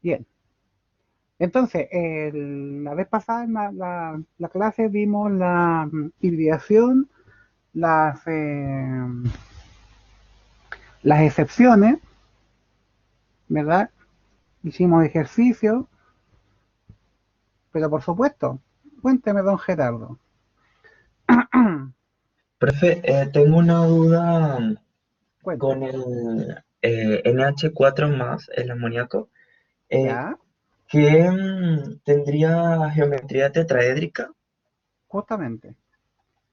Bien. Entonces, la vez pasada en la clase vimos la hibridación, las, eh, las excepciones, ¿verdad? Hicimos ejercicio, pero por supuesto, cuénteme, don Gerardo. Profe, tengo una duda con Cuénteme. el NH4 más, el amoníaco, eh, ¿Ya? que tendría geometría tetraédrica. Justamente.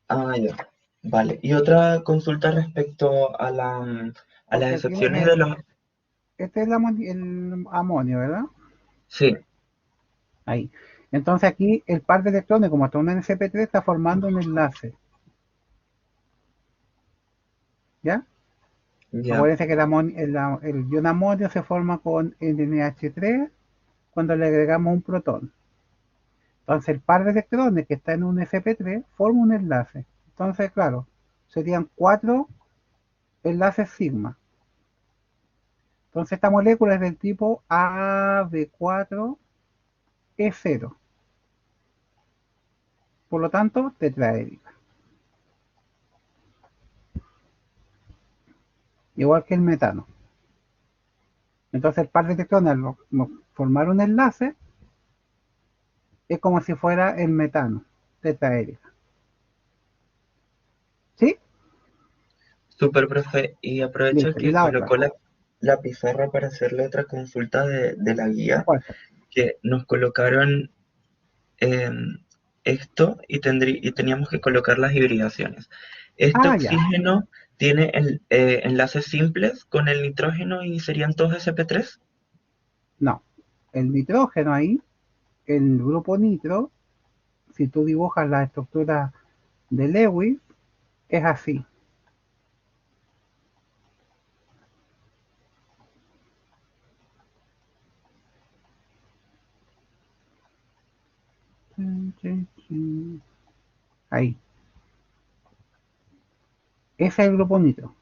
Ah, ya. Vale. Y otra consulta respecto a a las Porque tiene, excepciones de los... este es el amonio, ¿verdad? Sí, Ahí. Entonces aquí el par de electrones, como está un NCP3, está formando un enlace. ¿Ya? ya. Acuérdense que el ion amonio se forma con NH3 cuando le agregamos un protón. Entonces el par de electrones que está en un sp3 forma un enlace. Entonces, claro, serían 4 enlaces sigma. Entonces esta molécula es del tipo AB4E0. Por lo tanto, tetraédrica. Igual que el metano. Entonces el par de electrones al formar un enlace es como si fuera el metano, tetraédrica. ¿Sí? Super, profe. Y aprovecho Listo. Y que la colocó otra. la pizarra para hacerle otra consulta de la guía, ¿Cuál? que nos colocaron esto y teníamos que colocar las hibridaciones. Este Ah, ya. oxígeno tiene enlaces simples con el nitrógeno y serían todos sp3. No. El nitrógeno ahí, el grupo nitro, si tú dibujas la estructura de Lewis, es así. Ahí. Ese es el grupo nitro.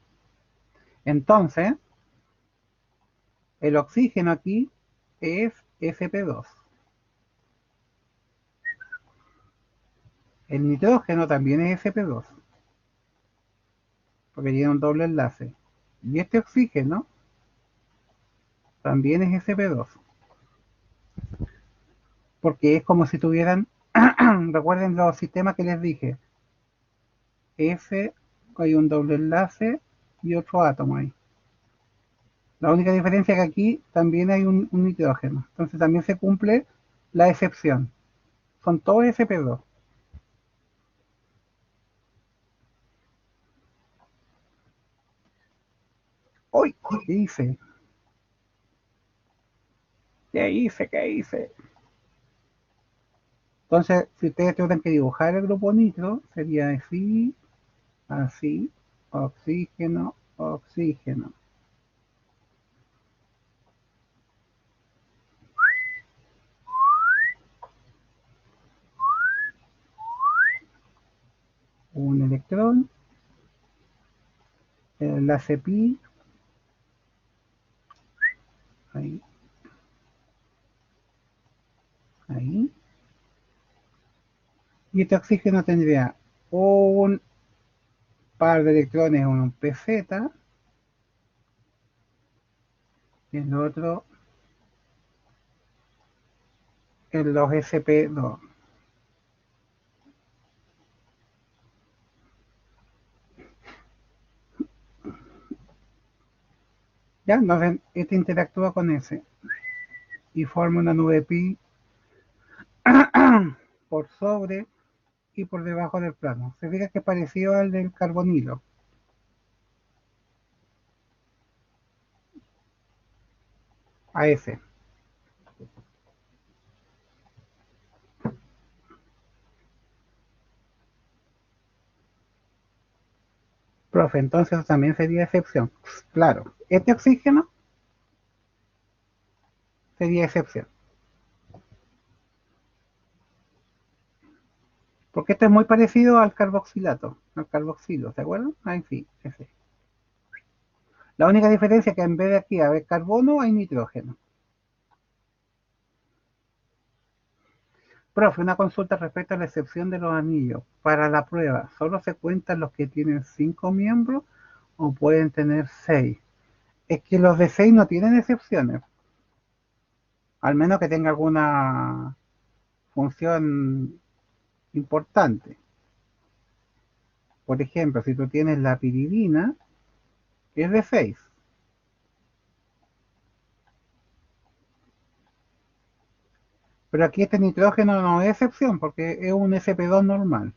Entonces, el oxígeno aquí es sp2. El nitrógeno también es sp2, porque tiene un doble enlace. Y este oxígeno también es sp2, porque es como si tuvieran, recuerden los sistemas que les dije, S, hay un doble enlace y otro átomo ahí. La única diferencia es que aquí también hay un nitrógeno. Entonces también se cumple la excepción. Son todos sp2. ¡Uy! ¿Qué hice? ¿Qué hice? ¿Qué hice? Entonces, si ustedes tratan que dibujar el grupo nitro, sería así, así, oxígeno, oxígeno. Un electrón, el enlace pi, ahí, ahí. Y este oxígeno tendría un par de electrones en un pz y el otro en los sp2. ¿Ya? Entonces, este interactúa con ese y forma una nube pi por sobre y por debajo del plano. Se fija que es parecido al del carbonilo, a ese. Profe, entonces también sería excepción. Claro, este oxígeno sería excepción. Porque este es muy parecido al carboxilato, al carboxilo, ¿se acuerdan? Ahí sí, ese. La única diferencia es que en vez de aquí haber carbono, hay nitrógeno. Profe, una consulta respecto a la excepción de los anillos. Para la prueba, ¿solo se cuentan los que tienen 5 miembros o pueden tener 6? Es que los de 6 no tienen excepciones, al menos que tenga alguna función importante. Por ejemplo, si tú tienes la piridina, es de 6. Pero aquí este nitrógeno no es excepción porque es un sp2 normal.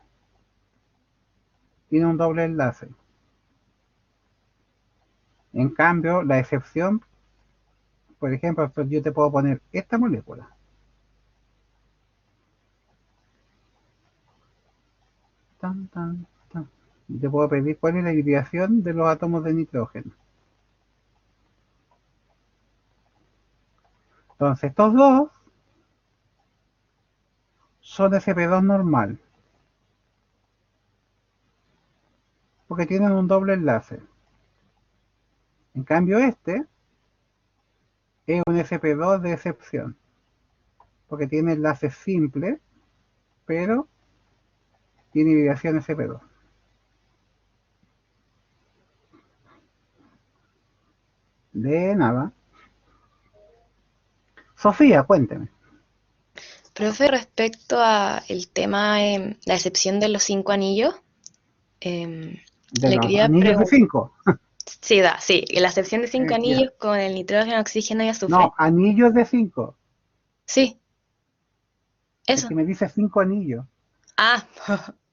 Tiene un doble enlace. En cambio, la excepción, por ejemplo, pues yo te puedo poner esta molécula. Tan, tan, tan. Y te puedo pedir cuál es la hibridación de los átomos de nitrógeno. Entonces, estos dos son sp2 normal, porque tienen un doble enlace. En cambio, este es un sp2 de excepción, porque tiene enlaces simples, pero tiene hibridación sp2. De nada. Sofía, cuénteme. Profe, respecto a el tema, la excepción de los 5 anillos, em, De le los quería anillos de preguntar, 5. sí, sí, la excepción de cinco Ya. anillos con el nitrógeno, oxígeno y azufre. No, anillos de 5. Sí, Es eso. que me dice 5 anillos. Ah,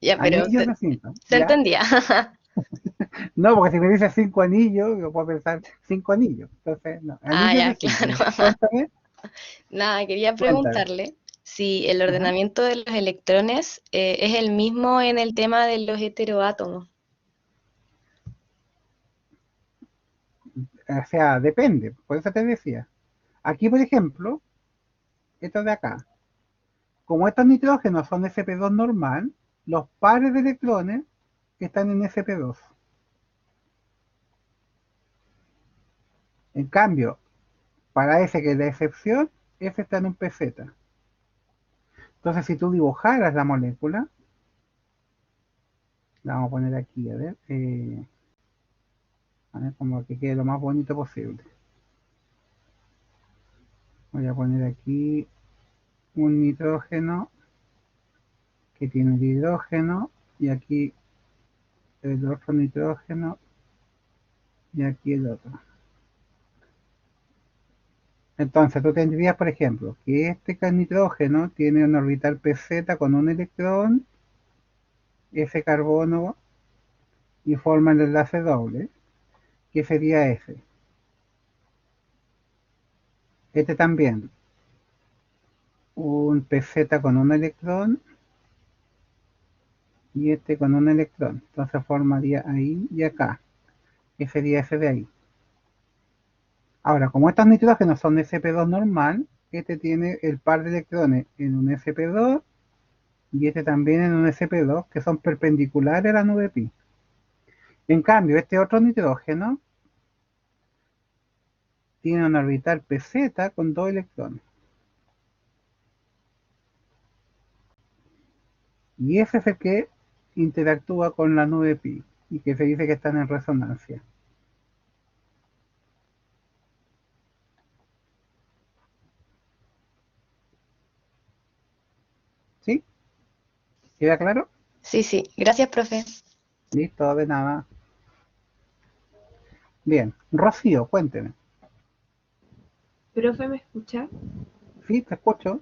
ya, pero Anillos de 5. se ¿Ya? entendía. No, porque si me dice 5 anillos, yo puedo pensar 5 anillos. Entonces, no, Ah, anillos ya, de 5. claro. Cuéntame, Nada, quería cuéntame. preguntarle si el Ajá. ordenamiento de los electrones es el mismo en el tema de los heteroátomos. O sea, depende. Por eso te decía. Aquí, por ejemplo, esto de acá. Como estos nitrógenos son sp2 normal, los pares de electrones están en sp2. En cambio, para ese que es la excepción, ese está en un pz. Entonces, si tú dibujaras la molécula, la vamos a poner aquí, a ver como que quede lo más bonito posible. Voy a poner aquí un nitrógeno que tiene el hidrógeno y aquí el otro nitrógeno y aquí el otro. Entonces tú tendrías, por ejemplo, que este nitrógeno tiene un orbital pz con un electrón, ese carbono, y forma el enlace doble, que sería ese. Este también, un pz con un electrón y este con un electrón. Entonces formaría ahí y acá, que sería ese de ahí. Ahora, como estos nitrógenos son sp2 normal, este tiene el par de electrones en un sp2 y este también en un sp2, que son perpendiculares a la nube pi. En cambio, este otro nitrógeno tiene un orbital pz con 2 electrones. Y ese es el que interactúa con la nube pi y que se dice que están en resonancia. ¿Sí? ¿Queda claro? Sí, sí, gracias, profe. Listo, de nada. Bien, Rocío, cuénteme. Profe, ¿me escucha? Sí, te escucho.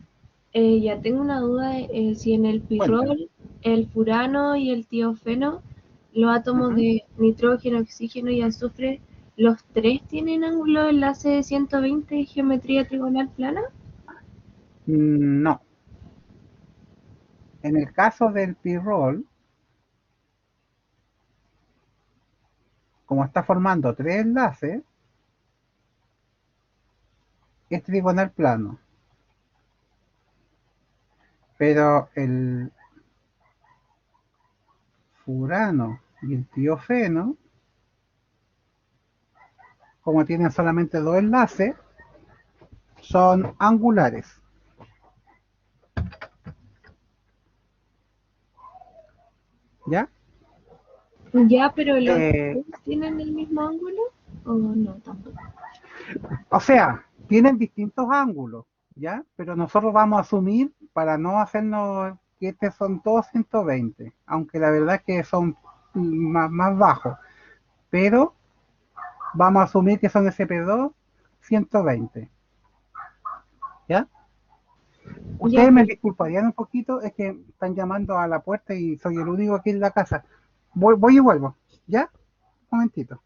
Ya tengo una duda, si en el Cuénteme. pirrol, el furano y el tiofeno, los átomos Ujú. de nitrógeno, oxígeno y azufre, ¿los tres tienen ángulo de enlace de 120 y geometría trigonal plana? No. En el caso del pirrol, como está formando 3 enlaces, es trigonal plano. Pero el furano y el tiofeno, como tienen solamente 2 enlaces, son angulares. ¿ya? Ya, pero los Eh, tres tienen el mismo ángulo o no tampoco. o sea, tienen distintos ángulos, ¿ya? Pero nosotros vamos a asumir, para no hacernos que estos son todos 120, aunque la verdad es que son más bajos, pero vamos a asumir que son SP2 120, ¿ya? Ya, Ustedes me disculparían un poquito, es que están llamando a la puerta y soy el único aquí en la casa. Voy y vuelvo, ¿ya? Un momentito.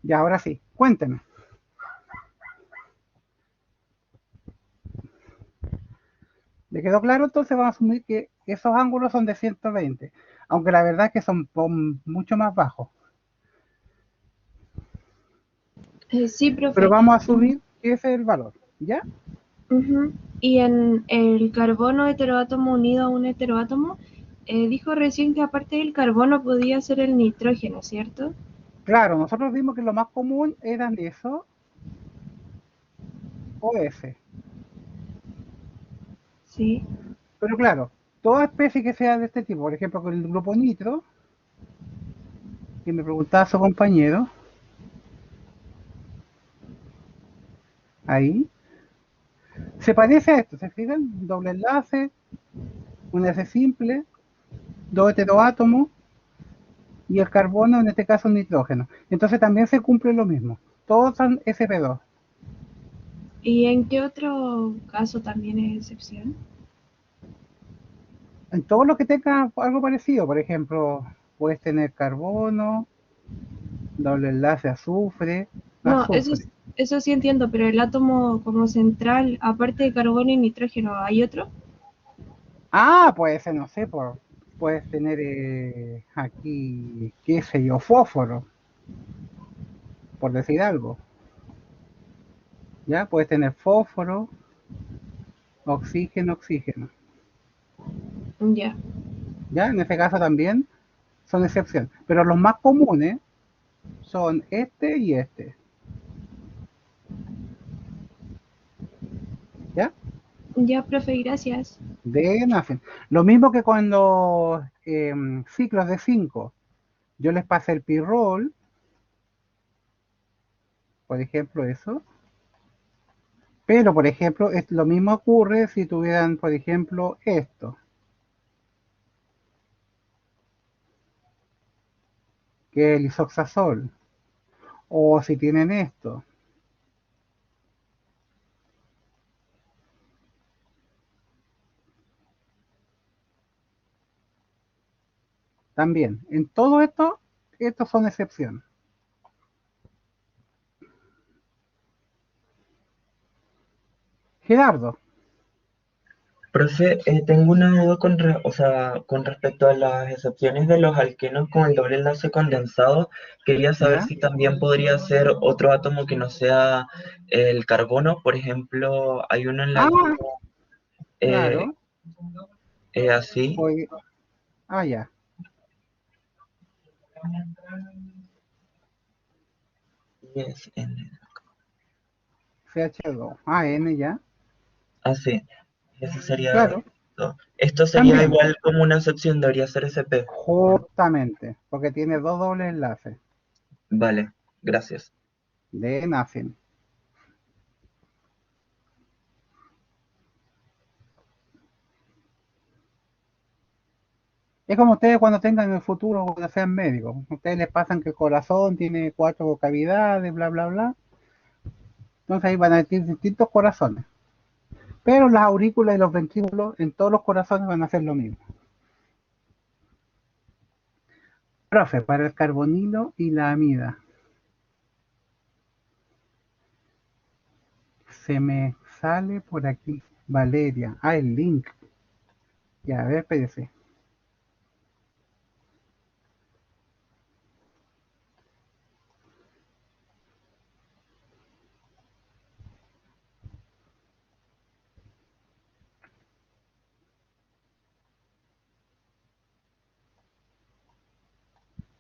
Ya, ahora sí, cuénteme. ¿Le quedó claro? Entonces vamos a asumir que esos ángulos son de 120, aunque la verdad es que son mucho más bajos. sí, Pero profe. vamos a asumir que ese es el valor, ¿ya? Ujú. Y en el carbono heteroátomo unido a un heteroátomo, dijo recién que aparte del carbono podía ser el nitrógeno, ¿cierto? Claro, nosotros vimos que lo más común eran eso o ese. Sí. Pero claro, toda especie que sea de este tipo, por ejemplo, con el grupo nitro, que me preguntaba su compañero, ahí, se parece a esto, ¿se fijan? Doble enlace, un enlace simple, dos heteroátomos y el carbono, en este caso, un nitrógeno. Entonces también se cumple lo mismo. Todos son sp2. ¿Y en qué otro caso también es excepción? En todo lo que tenga algo parecido, por ejemplo, puedes tener carbono, doble enlace azufre, No, azufre. eso sí entiendo, pero el átomo como central, aparte de carbono y nitrógeno, ¿hay otro? Ah, puede ser, no sé, puedes tener aquí, qué sé yo, fósforo, por decir algo. ¿Ya? Puedes tener fósforo, oxígeno, oxígeno. Ya, ¿Ya? En este caso también son excepciones. Pero los más comunes son este y este. ¿Ya? ya, profe, gracias. De nacen. Lo mismo que cuando ciclos de 5, yo les pasé el pirrol, por ejemplo, eso. Pero, por ejemplo, lo mismo ocurre si tuvieran, por ejemplo, esto, que es el isoxazol. O si tienen esto. También. En todo esto, estos son excepciones. Gerardo. Profe, tengo una duda o sea, con respecto a las excepciones de los alquenos con el doble enlace condensado. Quería saber ¿Ya? si también podría ser otro átomo que no sea el carbono. Por ejemplo, hay uno en la Ah, guía claro. así. Pues, ya. Y es CH2. N ya. así. Ese sería Claro. esto. Esto sería También. igual como una excepción, debería ser SP. Justamente. Porque tiene dos dobles enlaces. Vale, gracias. De nothing. Es como ustedes cuando tengan en el futuro, cuando sean médicos. Ustedes les pasan que el corazón tiene 4 cavidades, bla, bla, bla. Entonces ahí van a tener distintos corazones. Pero las aurículas y los ventrículos en todos los corazones van a hacer lo mismo. Profe, para el carbonilo y la amida. Se me sale por aquí. Valeria. Ah, el link. Ya, a ver, espérese.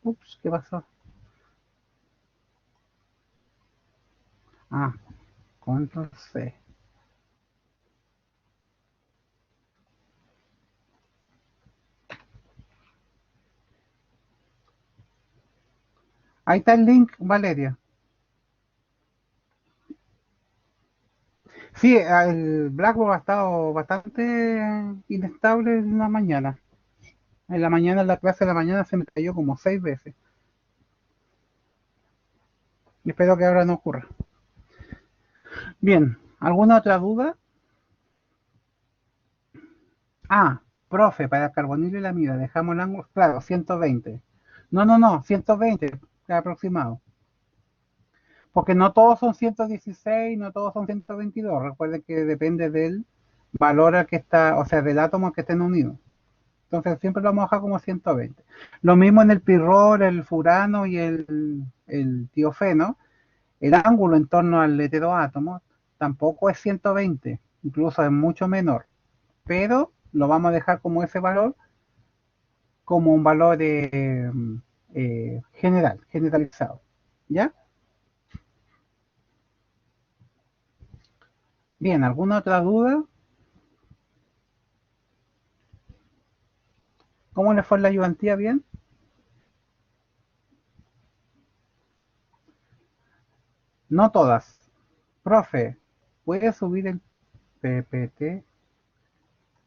Ups, ¿qué pasó? Ah, control C. Ahí está el link, Valeria. Sí, el Blackboard ha estado bastante inestable en la mañana. En la mañana, en la clase de la mañana se me cayó como 6 veces. Y espero que ahora no ocurra. Bien, ¿alguna otra duda? Ah, profe, para el carbonilo y la amida, dejamos el ángulo, claro, 120. No, 120, aproximado. Porque no todos son 116, no todos son 122. Recuerden que depende del valor al que está, o sea, del átomo al que estén unidos. Entonces siempre lo vamos a dejar como 120. Lo mismo en el pirrol, el furano y el tiofeno. El ángulo en torno al heteroátomo tampoco es 120, incluso es mucho menor. Pero lo vamos a dejar como ese valor, como un valor generalizado. ¿Ya? Bien, ¿alguna otra duda? ¿Cómo le fue la ayudantía? ¿Bien? No todas. Profe, ¿puede subir el PPT?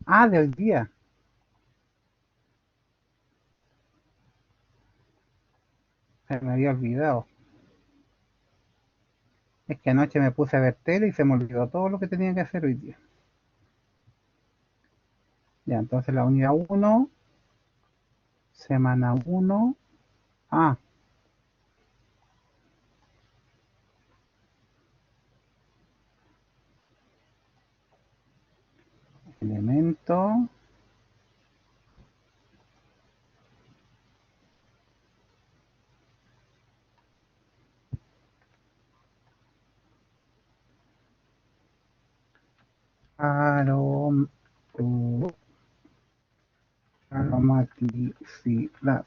Ah, del día. Se me había olvidado. Es que anoche me puse a ver tele y se me olvidó todo lo que tenía que hacer hoy día. Ya, entonces la unidad 1, semana 1. Ah, elemento. Arom, aromaticidad.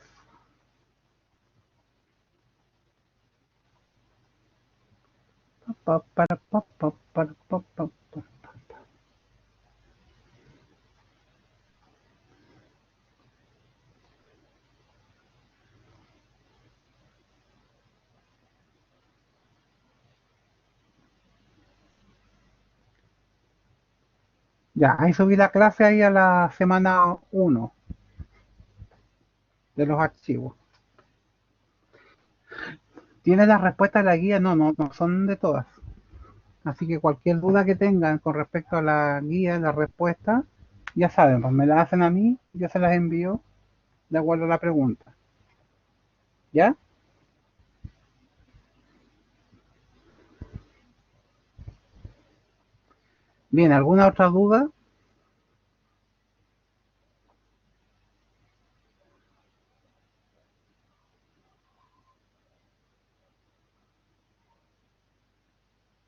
Pa, para, pa, pa, para, pa, pa, pa. Ya, ahí subí la clase ahí a la semana 1 de los archivos. ¿Tiene la respuesta de la guía? No son de todas. Así que cualquier duda que tengan con respecto a la guía, la respuesta, ya saben, pues me la hacen a mí, yo se las envío de acuerdo a la pregunta. ¿Ya? Bien, ¿alguna otra duda?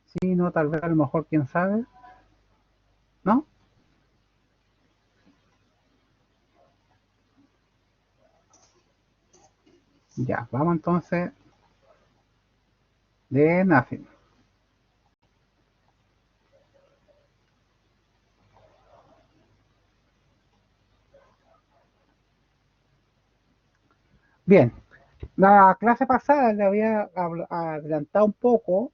Sí, no, tal vez a lo mejor, quién sabe. ¿No? Ya, vamos entonces de nothing. Bien, la clase pasada le había adelantado un poco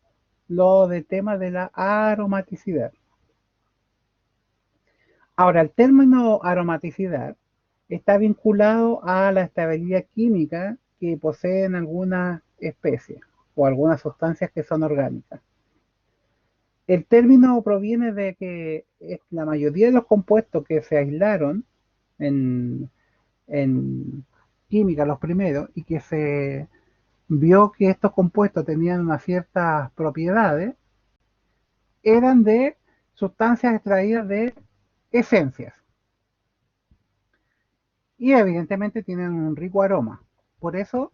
lo del tema de la aromaticidad. Ahora, el término aromaticidad está vinculado a la estabilidad química que poseen algunas especies o algunas sustancias que son orgánicas. El término proviene de que la mayoría de los compuestos que se aislaron en, en química, los primeros, y que se vio que estos compuestos tenían unas ciertas propiedades, eran de sustancias extraídas de esencias. Y evidentemente tienen un rico aroma. Por eso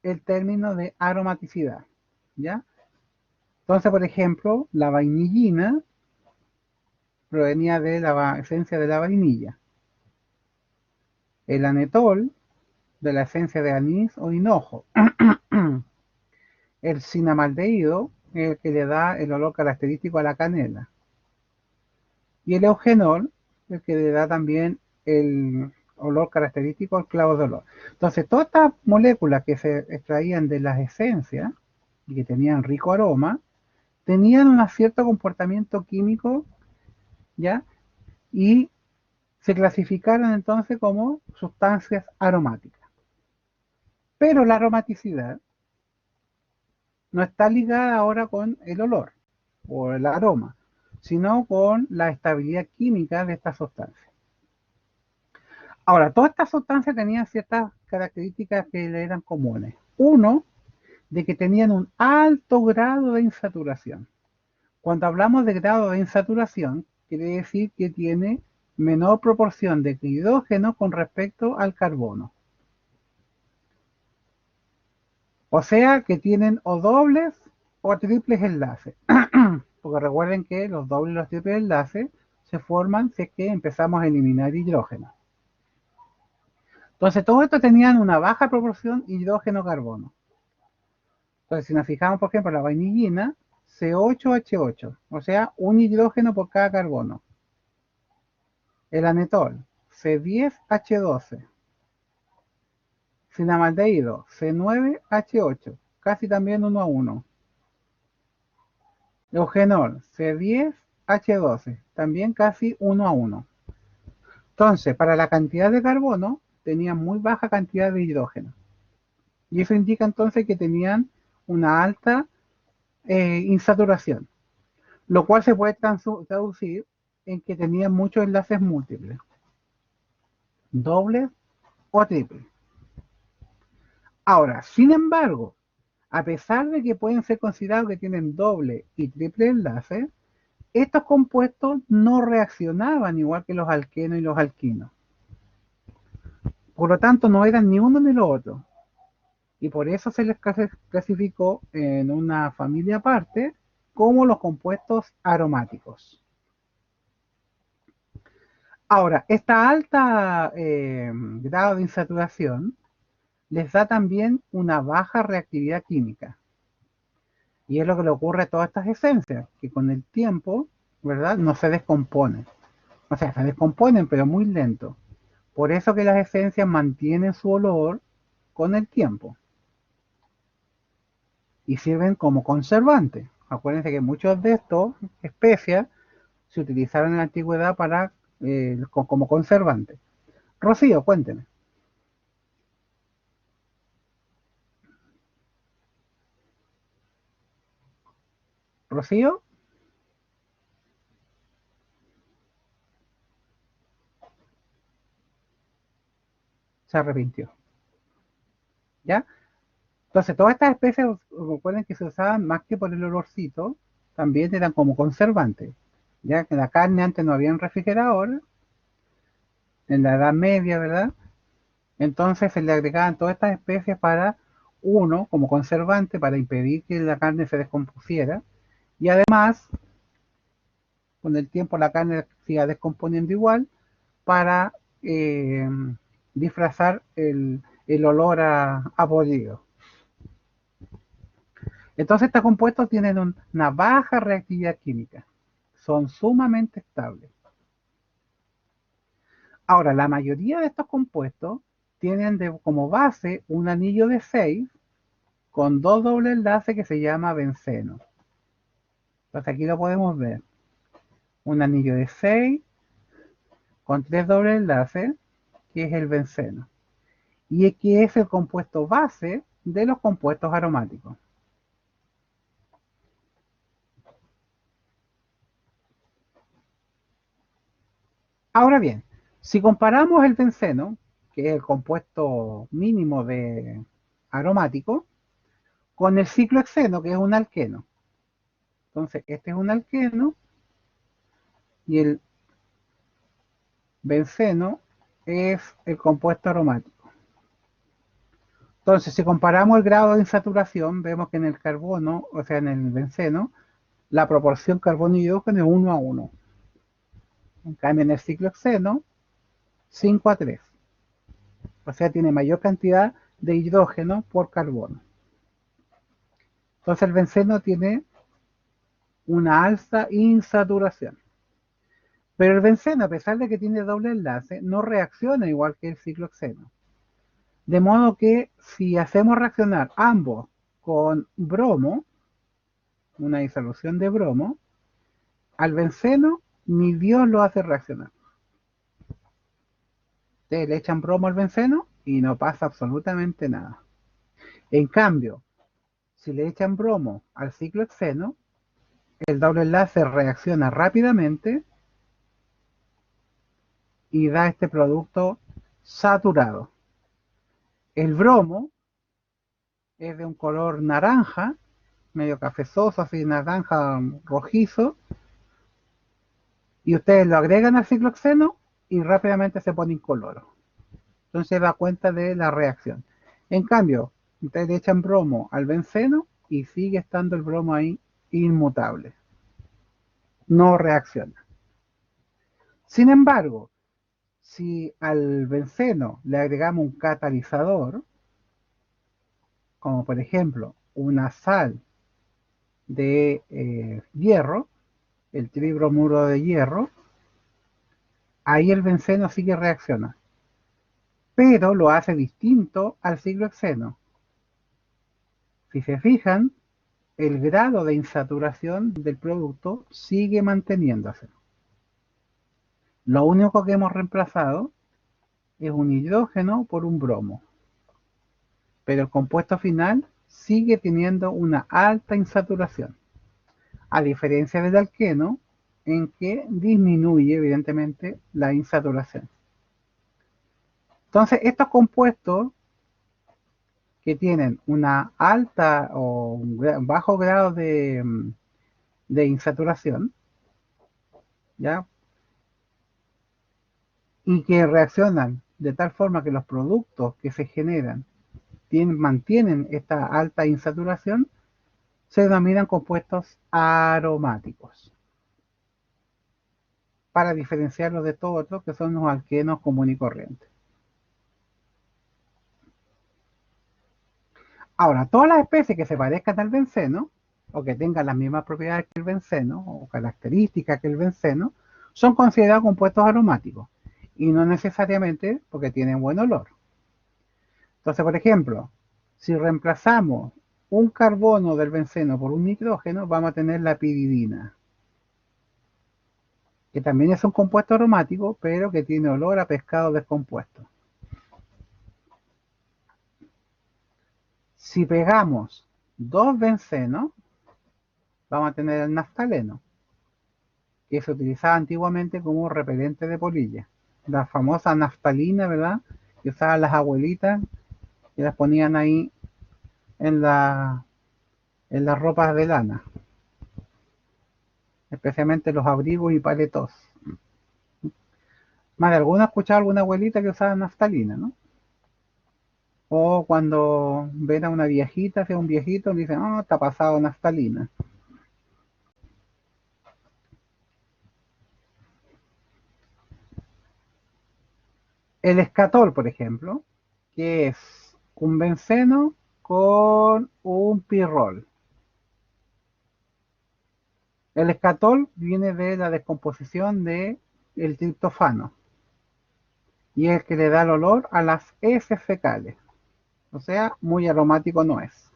el término de aromaticidad, ¿ya? Entonces, por ejemplo, la vainillina provenía de la esencia de la vainilla. El anetol, de la esencia de anís o hinojo. El cinamaldehído, el que le da el olor característico a la canela. Y el eugenol, el que le da también el olor característico al clavo de olor. Entonces, todas estas moléculas que se extraían de las esencias y que tenían rico aroma, tenían un cierto comportamiento químico, ¿ya? Y se clasificaron entonces como sustancias aromáticas. Pero la aromaticidad no está ligada ahora con el olor o el aroma, sino con la estabilidad química de estas sustancias. Ahora, todas estas sustancias tenían ciertas características que le eran comunes. Uno, de que tenían un alto grado de insaturación. Cuando hablamos de grado de insaturación, quiere decir que tiene menor proporción de hidrógeno con respecto al carbono. O sea que tienen o dobles o triples enlaces. Porque recuerden que los dobles y los triples enlaces se forman si es que empezamos a eliminar hidrógeno. Entonces, todo esto tenían una baja proporción hidrógeno-carbono. Entonces, si nos fijamos, por ejemplo, la vainillina, C8H8, o sea, un hidrógeno por cada carbono. El anetol, C10H12. Cinamaldehído, C9H8, casi también 1 a 1. Eugenol, C10H12, también casi 1 a 1. Entonces, para la cantidad de carbono, tenían muy baja cantidad de hidrógeno. Y eso indica entonces que tenían una alta insaturación, lo cual se puede traducir en que tenían muchos enlaces múltiples, dobles o triples. Ahora, sin embargo, a pesar de que pueden ser considerados que tienen doble y triple enlaces, estos compuestos no reaccionaban igual que los alquenos y los alquinos. Por lo tanto, no eran ni uno ni lo otro. Y por eso se les clasificó en una familia aparte como los compuestos aromáticos. Ahora, esta alta grado de insaturación les da también una baja reactividad química. Y es lo que le ocurre a todas estas esencias, que con el tiempo, ¿verdad?, no se descomponen. O sea, se descomponen, pero muy lento. Por eso que las esencias mantienen su olor con el tiempo. Y sirven como conservantes. Acuérdense que muchas de estas especias se utilizaron en la antigüedad para como conservantes. Rocío, cuénteme. Rocío, se arrepintió. ¿Ya? Entonces, todas estas especies, recuerden que se usaban más que por el olorcito, también eran como conservantes. Ya que la carne antes no había un refrigerador, en la Edad Media, ¿verdad? Entonces se le agregaban todas estas especies para, uno, como conservante, para impedir que la carne se descompusiera, y además, con el tiempo la carne se iba descomponiendo igual, para disfrazar el olor a podrido. Entonces estos compuestos tienen una baja reactividad química, son sumamente estables. Ahora, la mayoría de estos compuestos tienen como base un anillo de 6 con dos dobles enlaces que se llama benceno. Entonces aquí lo podemos ver. Un anillo de 6 con 3 dobles enlaces, que es el benceno. Y que es el compuesto base de los compuestos aromáticos. Ahora bien, si comparamos el benceno, que es el compuesto mínimo de aromático, con el ciclohexeno, que es un alqueno. Entonces, este es un alqueno y el benceno es el compuesto aromático. Entonces, si comparamos el grado de insaturación, vemos que en el carbono, o sea, en el benceno, la proporción carbono y hidrógeno es 1 a 1. En cambio, en el ciclohexeno, 5 a 3. O sea, tiene mayor cantidad de hidrógeno por carbono. Entonces, el benceno tiene una alta insaturación. Pero el benceno, a pesar de que tiene doble enlace, no reacciona igual que el ciclohexeno. De modo que si hacemos reaccionar ambos con bromo, una disolución de bromo, al benceno ni Dios lo hace reaccionar. Ustedes le echan bromo al benceno y no pasa absolutamente nada. En cambio, si le echan bromo al ciclohexeno, el doble enlace reacciona rápidamente y da este producto saturado. El bromo es de un color naranja, medio cafezoso, así naranja rojizo, y ustedes lo agregan al ciclohexeno y rápidamente se pone incoloro. Entonces se da cuenta de la reacción. En cambio, ustedes le echan bromo al benceno y sigue estando el bromo ahí inmutable. No reacciona. Sin embargo, si al benceno le agregamos un catalizador, como por ejemplo una sal de hierro, el tribromuro de hierro, ahí el benceno sí que reacciona, pero lo hace distinto al ciclohexeno. Si se fijan, el grado de insaturación del producto sigue manteniéndose. Lo único que hemos reemplazado es un hidrógeno por un bromo, pero el compuesto final sigue teniendo una alta insaturación, a diferencia del alqueno, en que disminuye evidentemente la insaturación. Entonces, estos compuestos que tienen una alta o un bajo grado de insaturación, ¿ya? Y que reaccionan de tal forma que los productos que se generan mantienen esta alta insaturación, se denominan compuestos aromáticos, para diferenciarlos de todos otros que son los alquenos comunes y corrientes. Ahora, todas las especies que se parezcan al benceno, o que tengan las mismas propiedades que el benceno, o características que el benceno, son considerados compuestos aromáticos, y no necesariamente porque tienen buen olor. Entonces, por ejemplo, si reemplazamos un carbono del benceno por un nitrógeno, vamos a tener la piridina, que también es un compuesto aromático, pero que tiene olor a pescado descompuesto. Si pegamos dos bencenos, vamos a tener el naftaleno, que se utilizaba antiguamente como repelente de polilla. La famosa naftalina, ¿verdad? Que usaban las abuelitas y las ponían ahí en las ropas de lana, especialmente los abrigos y paletos. Más de alguna ha escuchado alguna abuelita que usaba naftalina, ¿no? O cuando ven a una viejita, sea un viejito, dicen, oh, está pasado naftalina. El escatol, por ejemplo, que es un benceno con un pirrol. El escatol viene de la descomposición del triptofano y es el que le da el olor a las heces fecales. O sea, muy aromático no es.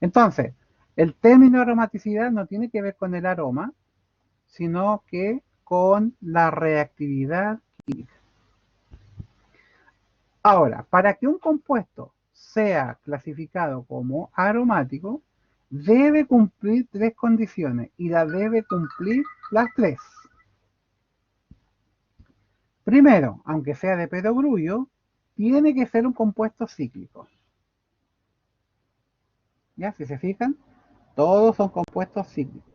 Entonces, el término aromaticidad no tiene que ver con el aroma, sino que con la reactividad química. Ahora, para que un compuesto sea clasificado como aromático, debe cumplir tres condiciones y las debe cumplir las tres. Primero, aunque sea de perogrullo, tiene que ser un compuesto cíclico. ¿Ya? Si se fijan, todos son compuestos cíclicos.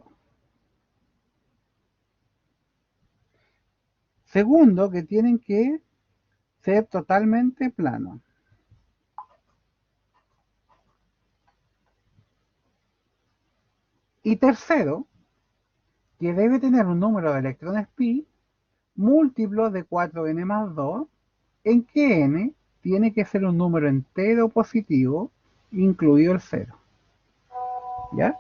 Segundo, que tienen que ser totalmente planos. Y tercero, que debe tener un número de electrones pi múltiplo de 4n más 2, en que n tiene que ser un número entero positivo, incluido el 0. ¿Ya?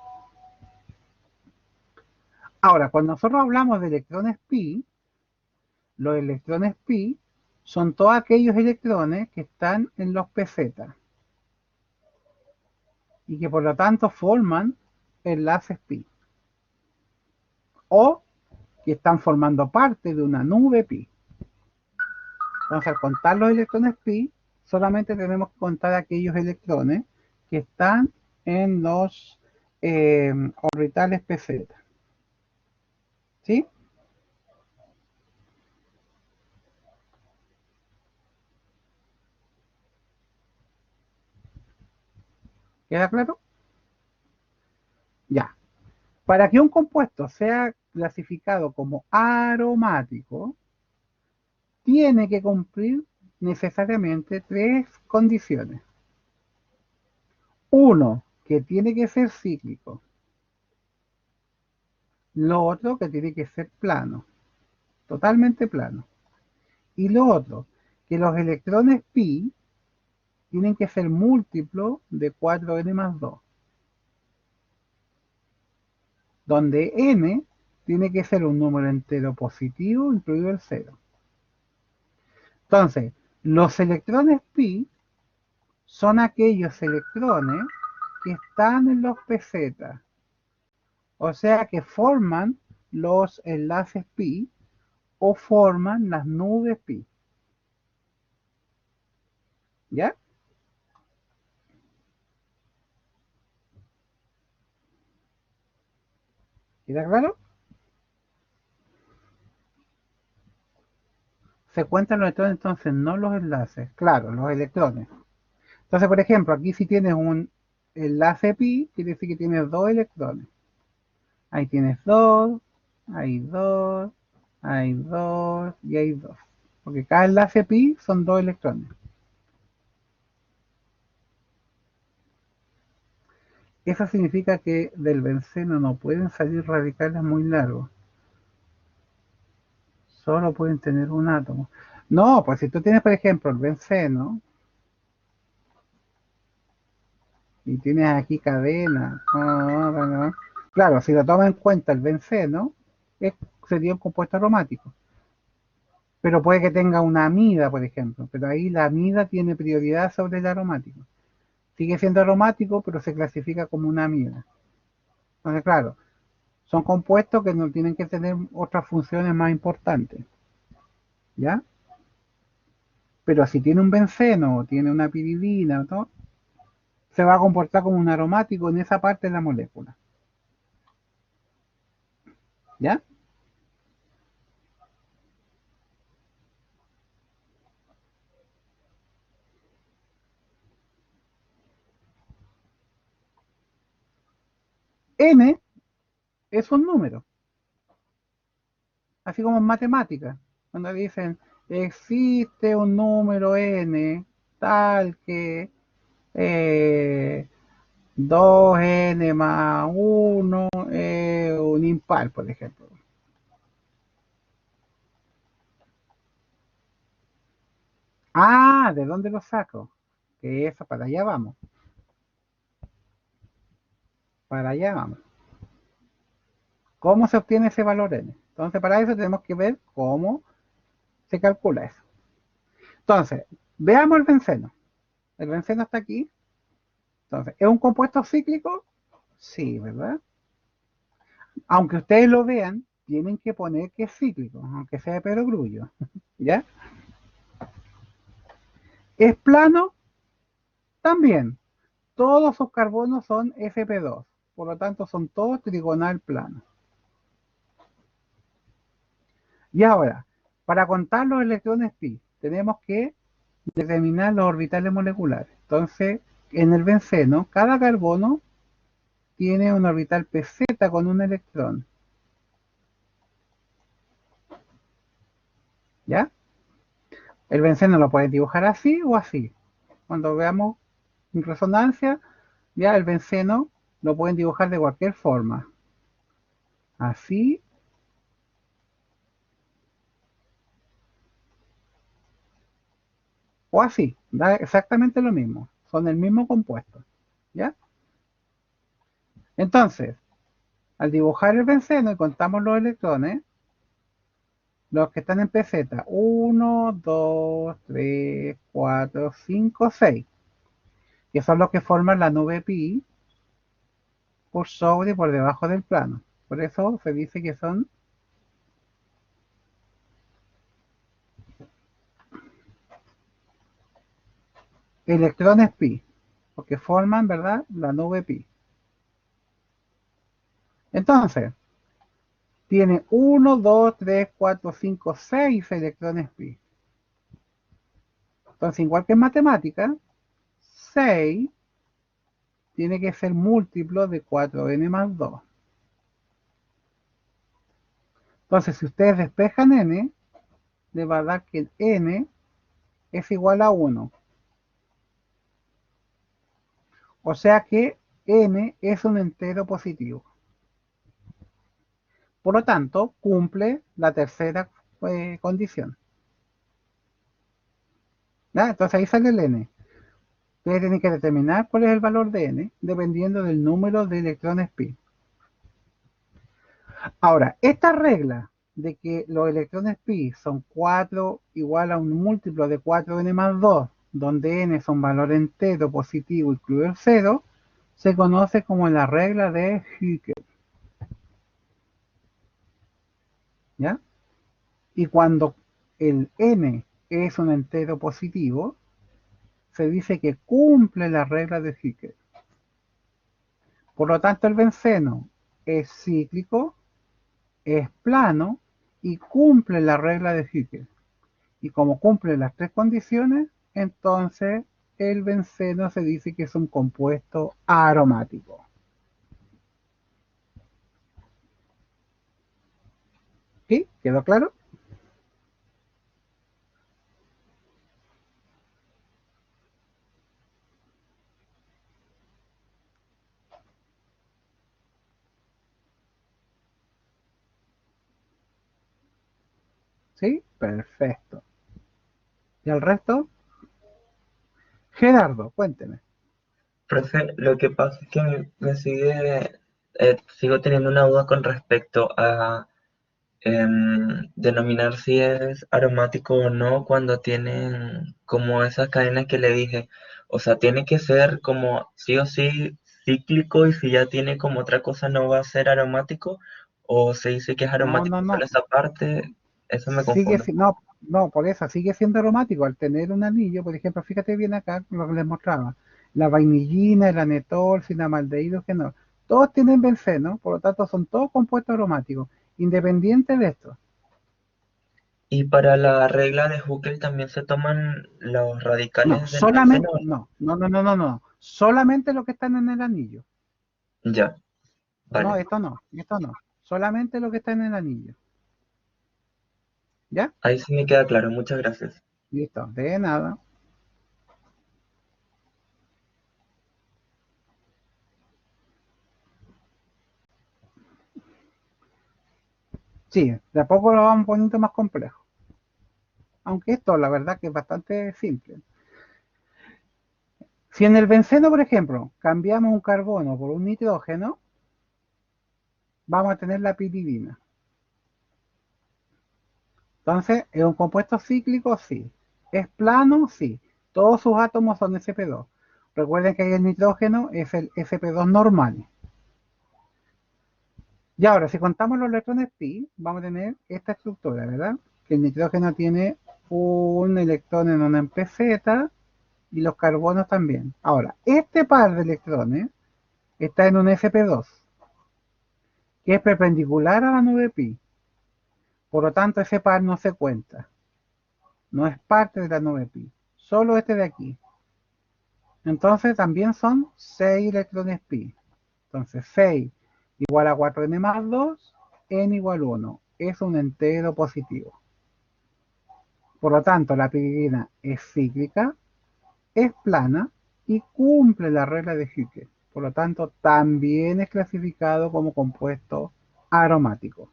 Ahora, cuando nosotros hablamos de electrones pi, los electrones pi son todos aquellos electrones que están en los pz y que por lo tanto forman enlaces pi, o que están formando parte de una nube pi. Entonces, al contar los electrones pi, solamente tenemos que contar aquellos electrones que están en los orbitales pz. ¿Sí? ¿Queda claro? Ya. Para que un compuesto sea clasificado como aromático, tiene que cumplir necesariamente tres condiciones. Uno, que tiene que ser cíclico. Lo otro, que tiene que ser plano, totalmente plano. Y lo otro, que los electrones pi tienen que ser múltiplos de 4n más 2, donde n tiene que ser un número entero positivo, incluido el 0. Entonces, los electrones pi son aquellos electrones que están en los pz, o sea que forman los enlaces pi o forman las nubes pi. ¿Ya? ¿Queda claro? Se cuentan los electrones, entonces no los enlaces, claro, los electrones. Entonces, por ejemplo, aquí si tienes un enlace pi, quiere decir que tienes dos electrones. Ahí tienes dos, hay dos, hay dos y hay dos. Porque cada enlace pi son dos electrones. Eso significa que del benceno no pueden salir radicales muy largos. Solo pueden tener un átomo. No, pues si tú tienes, por ejemplo, el benceno y tienes aquí cadena, claro, si lo tomas en cuenta el benceno, sería un compuesto aromático. Pero puede que tenga una amida, por ejemplo, pero ahí la amida tiene prioridad sobre el aromático. Sigue siendo aromático, pero se clasifica como una amida. Entonces, claro, son compuestos que no tienen que tener otras funciones más importantes. ¿Ya? Pero si tiene un benceno o tiene una piridina, ¿no? Se va a comportar como un aromático en esa parte de la molécula. ¿Ya? N es un número, así como en matemáticas, cuando dicen existe un número n tal que 2n más 1 es un impar, por ejemplo. Ah, ¿de dónde lo saco? Que eso, para allá vamos. Para allá vamos. ¿Cómo se obtiene ese valor n? Entonces, para eso tenemos que ver cómo se calcula eso. Entonces, veamos el benceno. El benceno está aquí. Entonces, ¿es un compuesto cíclico? Sí, ¿verdad? Aunque ustedes lo vean, tienen que poner que es cíclico, aunque sea de perogrullo. ¿Ya? ¿Es plano? También. Todos sus carbonos son sp2, por lo tanto son todos trigonal planos. Y ahora, Para contar los electrones pi, tenemos que determinar los orbitales moleculares. Entonces, en el benceno, cada carbono tiene un orbital pz con un electrón. ¿Ya? El benceno lo puedes dibujar así o así. Cuando veamos en resonancia, ya el benceno lo pueden dibujar de cualquier forma. Así. O así. Da exactamente lo mismo. Son el mismo compuesto. ¿Ya? Entonces, al dibujar el benceno y contamos los electrones, los que están en pz, 1, 2, 3, 4, 5, 6, que son los que forman la nube pi por sobre y por debajo del plano. Por eso se dice que son electrones pi, porque forman, ¿verdad?, la nube pi. Entonces, tiene 1, 2, 3, 4, 5, 6 electrones pi. Entonces, igual que en matemática, 6 tiene que ser múltiplo de 4n más 2. Entonces, si ustedes despejan n, le va a dar que n es igual a 1. O sea que n es un entero positivo. Por lo tanto, cumple la tercera condición. ¿Ya? Entonces ahí sale el n. Ustedes tienen que determinar cuál es el valor de n, dependiendo del número de electrones pi. Ahora, esta regla de que los electrones pi son 4 igual a un múltiplo de 4n más 2, donde n es un valor entero positivo incluido el 0, se conoce como la regla de Hückel. ¿Ya? Y cuando el n es un entero positivo, se dice que cumple la regla de Hückel. Por lo tanto, el benceno es cíclico, es plano y cumple la regla de Hückel. Y como cumple las tres condiciones, entonces el benceno se dice que es un compuesto aromático. ¿Sí? ¿Quedó claro? ¿Sí? Perfecto. ¿Y el resto? Gerardo, cuénteme. Profe, lo que pasa es que sigo teniendo una duda con respecto a denominar si es aromático o no cuando tienen como esa cadena que le dije. O sea, tiene que ser como sí o sí cíclico y si ya tiene como otra cosa no va a ser aromático o se dice que es No, aromático no, solo no. esa parte, eso me Sigue, confunde. no, no, por eso, sigue siendo aromático al tener un anillo. Por ejemplo, fíjate bien acá lo que les mostraba. La vainillina, el anetol, cinamaldehído, genol. Todos tienen benceno, por lo tanto son todos compuestos aromáticos, independientes de esto. Y para la regla de Hückel también se toman los No, radicales del benceno. solamente, no. Solamente los que están en el anillo. Ya, No, vale. esto no. Solamente los que están en el anillo. ¿Ya? Ahí sí me queda claro, muchas gracias. Listo, de nada. Sí, de a poco lo vamos poniendo más complejo. Aunque esto, la verdad, que es bastante simple. Si en el benceno, por ejemplo, cambiamos un carbono por un nitrógeno, vamos a tener la piridina. Entonces, ¿es un compuesto cíclico? Sí. ¿Es plano? Sí. Todos sus átomos son sp2. Recuerden que el nitrógeno es el sp2 normal. Y ahora, si contamos los electrones pi, vamos a tener esta estructura, ¿verdad? Que el nitrógeno tiene un electrón en una pz y los carbonos también. Ahora, este par de electrones está en un sp2, que es perpendicular a la nube pi. Por lo tanto, ese par no se cuenta. No es parte de la nube pi. Solo este de aquí. Entonces también son 6 electrones pi. Entonces 6 igual a 4n más 2, n igual 1. Es un entero positivo. Por lo tanto, la piridina es cíclica, es plana y cumple la regla de Hückel. Por lo tanto, también es clasificado como compuesto aromático.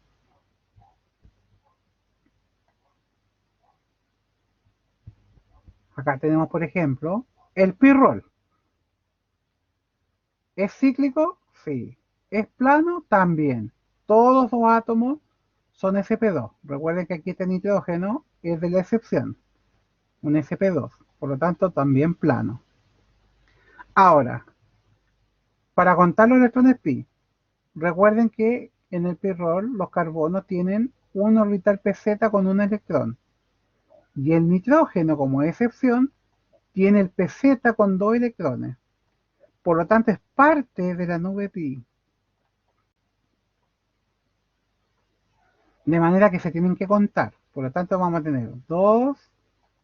Acá tenemos, por ejemplo, el pirrol. ¿Es cíclico? Sí. ¿Es plano? También. Todos los átomos son sp2. Recuerden que aquí este nitrógeno es de la excepción, un sp2. Por lo tanto, también plano. Ahora, para contar los electrones pi, recuerden que en el pirrol los carbonos tienen un orbital pz con un electrón. Y el nitrógeno, como excepción, tiene el pz con 2 electrones. Por lo tanto, es parte de la nube pi. De manera que se tienen que contar. Por lo tanto, vamos a tener 2,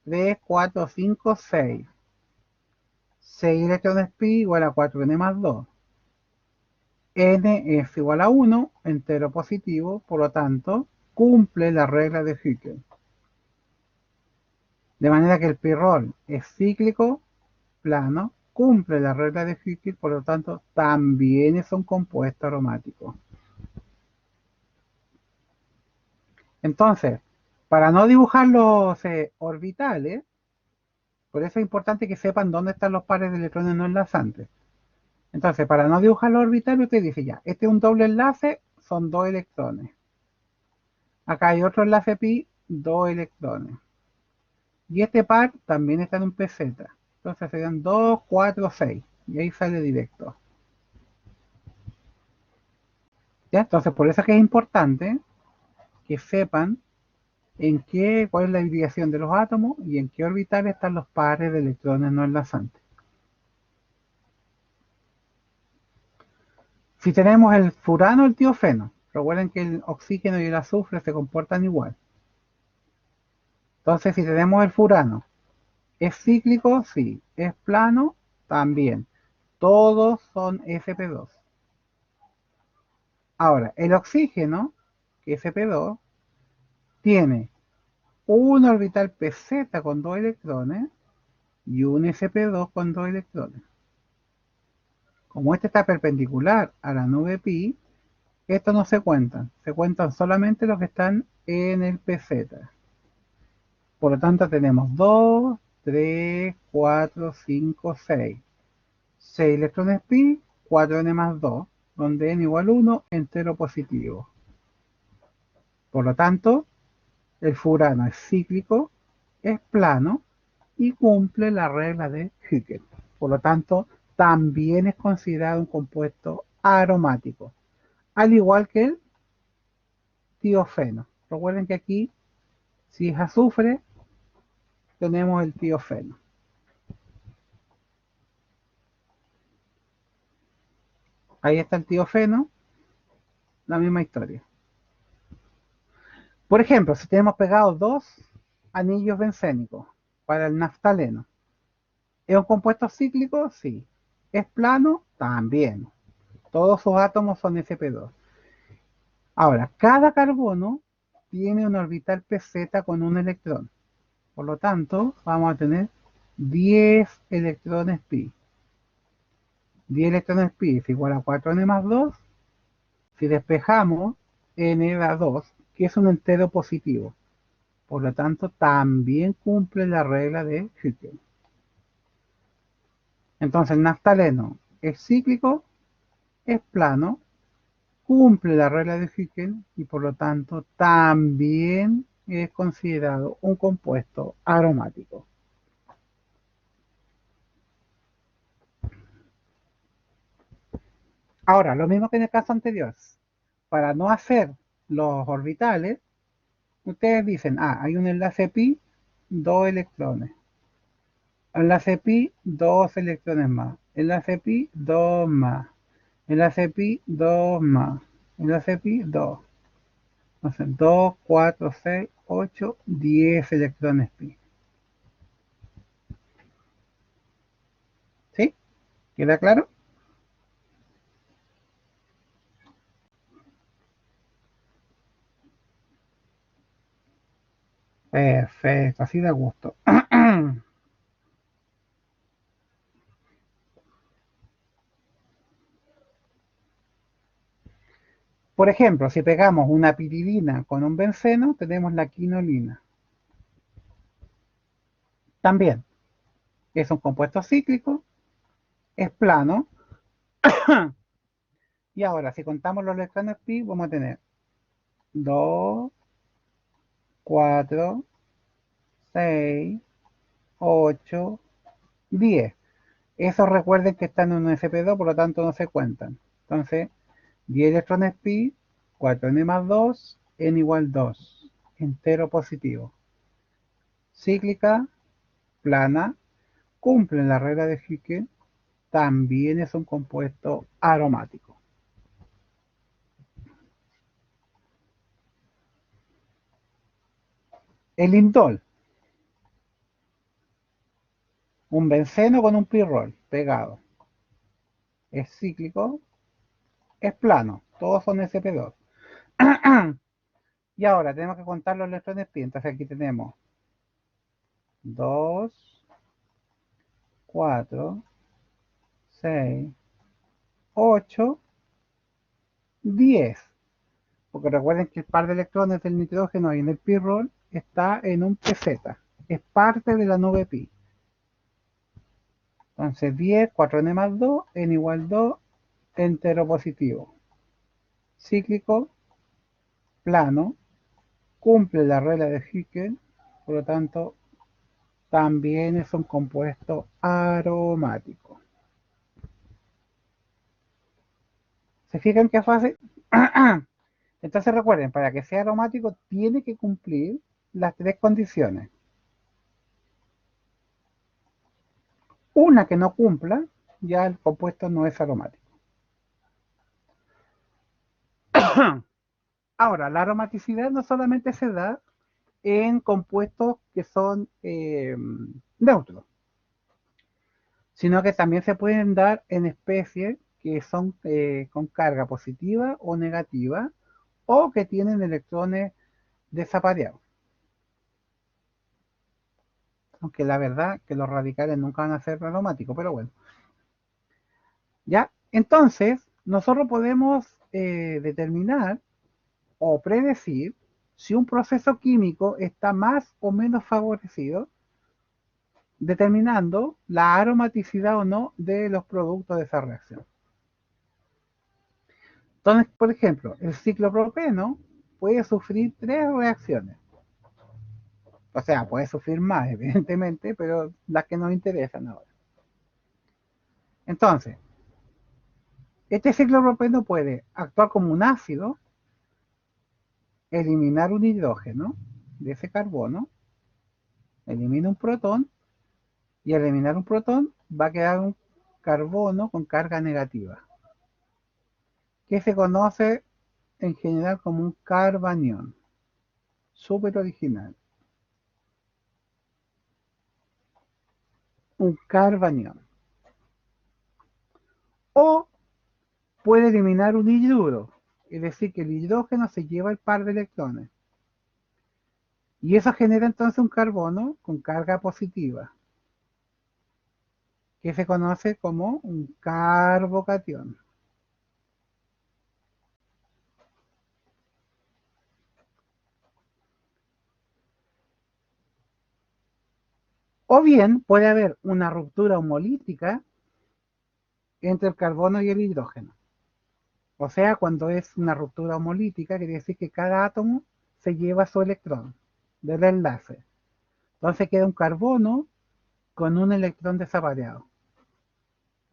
3, 4, 5, 6. 6 electrones pi igual a 4n más 2. N es igual a 1, entero positivo, por lo tanto, cumple la regla de Hückel. De manera que el pirrol es cíclico, plano, cumple la regla de Hückel, por lo tanto, también es un compuesto aromático. Entonces, para no dibujar los orbitales, por eso es importante que sepan dónde están los pares de electrones no enlazantes. Entonces, para no dibujar los orbitales, usted dice ya, este es un doble enlace, son 2 electrones. Acá hay otro enlace pi, 2 electrones. Y este par también está en un pz. Entonces serían 2, 4, 6. Y ahí sale directo. ¿Ya? Entonces, por eso es que es importante que sepan cuál es la hibridación de los átomos y en qué orbitales están los pares de electrones no enlazantes. Si tenemos el furano o el tiofeno, recuerden que el oxígeno y el azufre se comportan igual. Entonces, si tenemos el furano, ¿es cíclico? Sí. ¿Es plano? También. Todos son sp2. Ahora, el oxígeno, que es sp2, tiene un orbital pz con 2 electrones y un sp2 con 2 electrones. Como este está perpendicular a la nube pi, estos no se cuentan. Se cuentan solamente los que están en el pz. Por lo tanto, tenemos 2, 3, 4, 5, 6. 6 electrones pi, 4n más 2, donde n igual 1, entero positivo. Por lo tanto, el furano es cíclico, es plano y cumple la regla de Hückel. Por lo tanto, también es considerado un compuesto aromático, al igual que el tiofeno. Recuerden que aquí, si es azufre, tenemos el tiofeno. Ahí está el tiofeno, la misma historia. Por ejemplo, si tenemos pegados 2 anillos bencénicos para el naftaleno, ¿es un compuesto cíclico? Sí. ¿Es plano? También. Todos sus átomos son sp2. Ahora, cada carbono tiene un orbital pz con un electrón. Por lo tanto, vamos a tener 10 electrones pi. 10 electrones pi es igual a 4n más 2. Si despejamos, n da 2, que es un entero positivo. Por lo tanto, también cumple la regla de Hückel. Entonces, el naftaleno es cíclico, es plano, cumple la regla de Hückel y por lo tanto también es considerado un compuesto aromático. Ahora, lo mismo que en el caso anterior, para no hacer los orbitales, ustedes dicen, hay un enlace pi, 2 electrones. Enlace pi, 2 electrones más. Enlace pi, 2 más. Enlace pi, 2 más. Enlace pi, 2. Entonces 2, 4, 6, 8, 10 electrones pi. ¿Sí? ¿Queda claro? Perfecto, así da gusto. Por ejemplo, si pegamos una piridina con un benceno, tenemos la quinolina. También es un compuesto cíclico, es plano, y ahora si contamos los electrones pi, vamos a tener 2, 4, 6, 8, 10. Esos recuerden que están en un sp2, por lo tanto no se cuentan. Entonces, 10 electrones pi, 4n más 2, n igual 2, entero positivo. Cíclica, plana, cumple la regla de Hicke, también es un compuesto aromático. El indol, un benceno con un pirrol pegado. Es cíclico, es plano, todos son sp2. Y ahora tenemos que contar los electrones pi, entonces aquí tenemos 2, 4, 6, 8, 10. Porque recuerden que el par de electrones del nitrógeno y en el pirrol está en un pz. Es parte de la nube pi. Entonces 10, 4n más 2, n igual 2, entero positivo. Cíclico, plano, cumple la regla de Hicke, por lo tanto también es un compuesto aromático. ¿Se fijan qué fácil? Entonces recuerden, para que sea aromático tiene que cumplir las tres condiciones. Una que no cumpla, ya el compuesto no es aromático. Ahora, la aromaticidad no solamente se da en compuestos que son neutros, sino que también se pueden dar en especies que son con carga positiva o negativa, o que tienen electrones desapareados. Aunque la verdad que los radicales nunca van a ser aromáticos, pero bueno. ¿Ya? Entonces, nosotros podemos determinar o predecir si un proceso químico está más o menos favorecido, determinando la aromaticidad o no de los productos de esa reacción. Entonces, por ejemplo, el ciclopropeno puede sufrir tres reacciones. O sea, puede sufrir más, evidentemente, pero las que nos interesan ahora. Entonces, este ciclopropeno puede actuar como un ácido, eliminar un hidrógeno de ese carbono, elimina un protón, y al eliminar un protón va a quedar un carbono con carga negativa, que se conoce en general como un carbanión. Súper original. Un carbanión. O puede eliminar un hidruro, es decir, que el hidrógeno se lleva el par de electrones. Y eso genera entonces un carbono con carga positiva, que se conoce como un carbocatión. O bien puede haber una ruptura homolítica entre el carbono y el hidrógeno. O sea, cuando es una ruptura homolítica, quiere decir que cada átomo se lleva su electrón del enlace. Entonces queda un carbono con un electrón desapareado.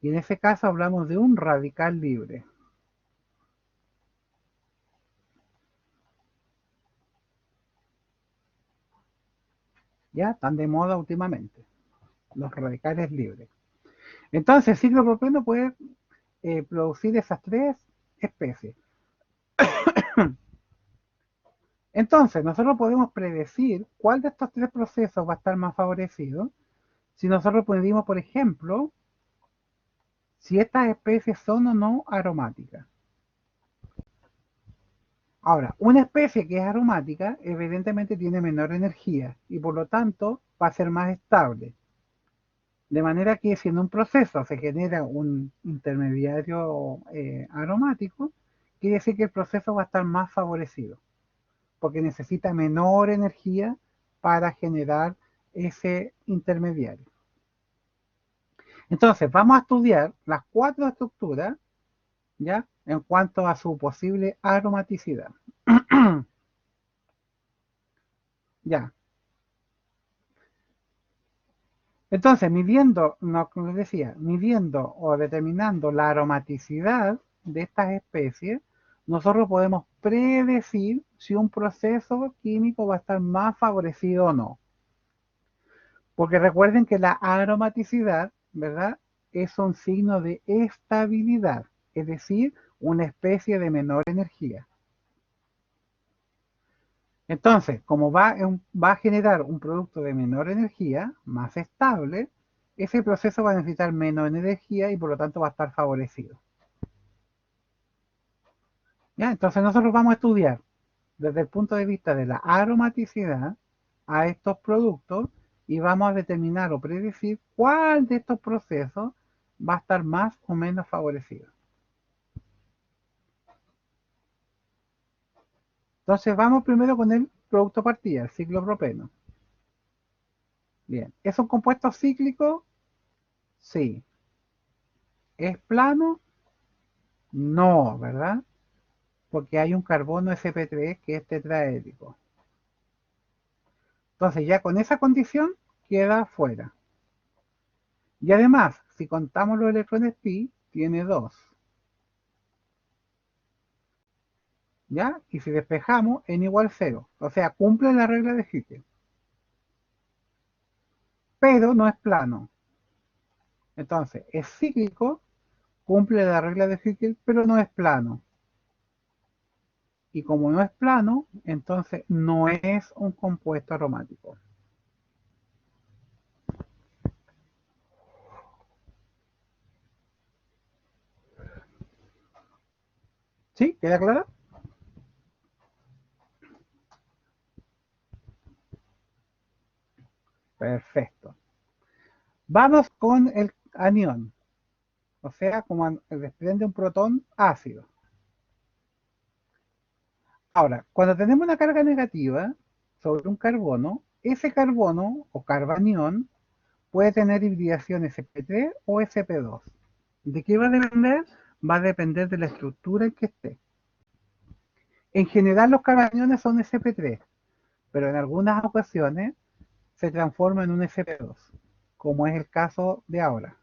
Y en ese caso hablamos de un radical libre. Ya están de moda últimamente, los radicales libres. Entonces, el ciclopropeno puede producir esas tres especies. Entonces, nosotros podemos predecir cuál de estos tres procesos va a estar más favorecido si nosotros pedimos, por ejemplo, si estas especies son o no aromáticas. Ahora, una especie que es aromática evidentemente tiene menor energía y por lo tanto va a ser más estable. De manera que si en un proceso se genera un intermediario aromático, quiere decir que el proceso va a estar más favorecido, porque necesita menor energía para generar ese intermediario. Entonces, vamos a estudiar las 4 estructuras, ¿ya? En cuanto a su posible aromaticidad. Ya. Entonces, midiendo, no, como les decía, midiendo o determinando la aromaticidad de estas especies, nosotros podemos predecir si un proceso químico va a estar más favorecido o no. Porque recuerden que la aromaticidad, ¿verdad? Es un signo de estabilidad, es decir, una especie de menor energía. Entonces, como va a generar un producto de menor energía, más estable, ese proceso va a necesitar menos energía y por lo tanto va a estar favorecido. ¿Ya? Entonces nosotros vamos a estudiar desde el punto de vista de la aromaticidad a estos productos y vamos a determinar o predecir cuál de estos procesos va a estar más o menos favorecido. Entonces vamos primero con el producto partida, el ciclopropeno. Bien, ¿es un compuesto cíclico? Sí. ¿Es plano? No, ¿verdad? Porque hay un carbono sp3 que es tetraédrico. Entonces ya con esa condición queda fuera. Y además, si contamos los electrones pi, tiene 2. ¿Ya? Y si despejamos, n igual 0. O sea, cumple la regla de Hückel. Pero no es plano. Entonces, es cíclico, cumple la regla de Hückel, pero no es plano. Y como no es plano, entonces no es un compuesto aromático. ¿Sí? ¿Queda claro? Perfecto. Vamos con el anión. O sea, como desprende un protón ácido. Ahora, cuando tenemos una carga negativa sobre un carbono, ese carbono o carbanión puede tener hibridación sp3 o sp2. ¿De qué va a depender? Va a depender de la estructura en que esté. En general los carbaniones son sp3, pero en algunas ocasiones se transforma en un sp2, como es el caso de ahora.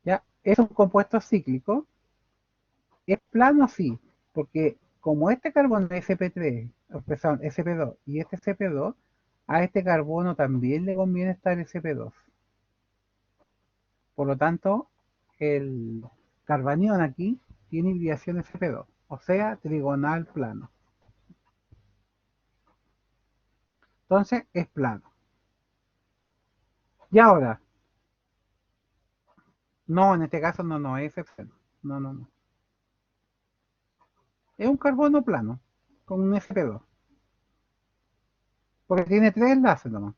¿Ya? Es un compuesto cíclico. Es plano, sí, porque como este carbono es sp3, perdón, sp2 y este sp2, a este carbono también le conviene estar sp2. Por lo tanto, el carbanión aquí tiene hibridación sp2, o sea, trigonal plano. Entonces, es plano. Y ahora, no, en este caso no es excepción. No. Es un carbono plano, con un sp2. Porque tiene 3 enlaces nomás.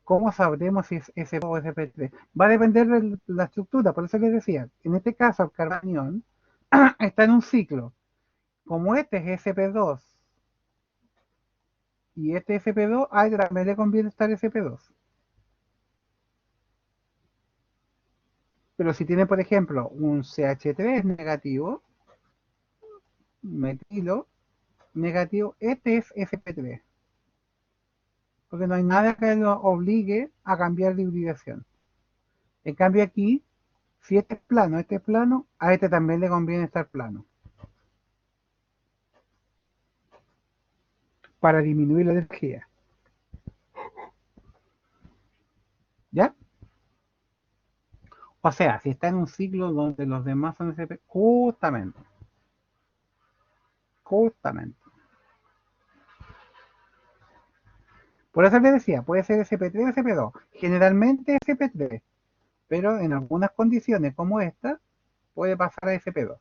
¿Cómo sabremos si es sp2 o sp3? Va a depender de la estructura, por eso les decía, en este caso el carbanión está en un ciclo. Como este es sp2 y este sp2, a él también le conviene estar sp2. Pero si tiene, por ejemplo, un CH3 negativo, metilo negativo, este es sp3. Porque no hay nada que lo obligue a cambiar de hibridación. En cambio aquí, si este es plano, a este también le conviene estar plano. Para disminuir la energía. ¿Ya? O sea, si está en un ciclo donde los demás son sp, justamente. Por eso les decía, puede ser sp3 o sp2. Generalmente sp3, pero en algunas condiciones como esta, puede pasar a sp2.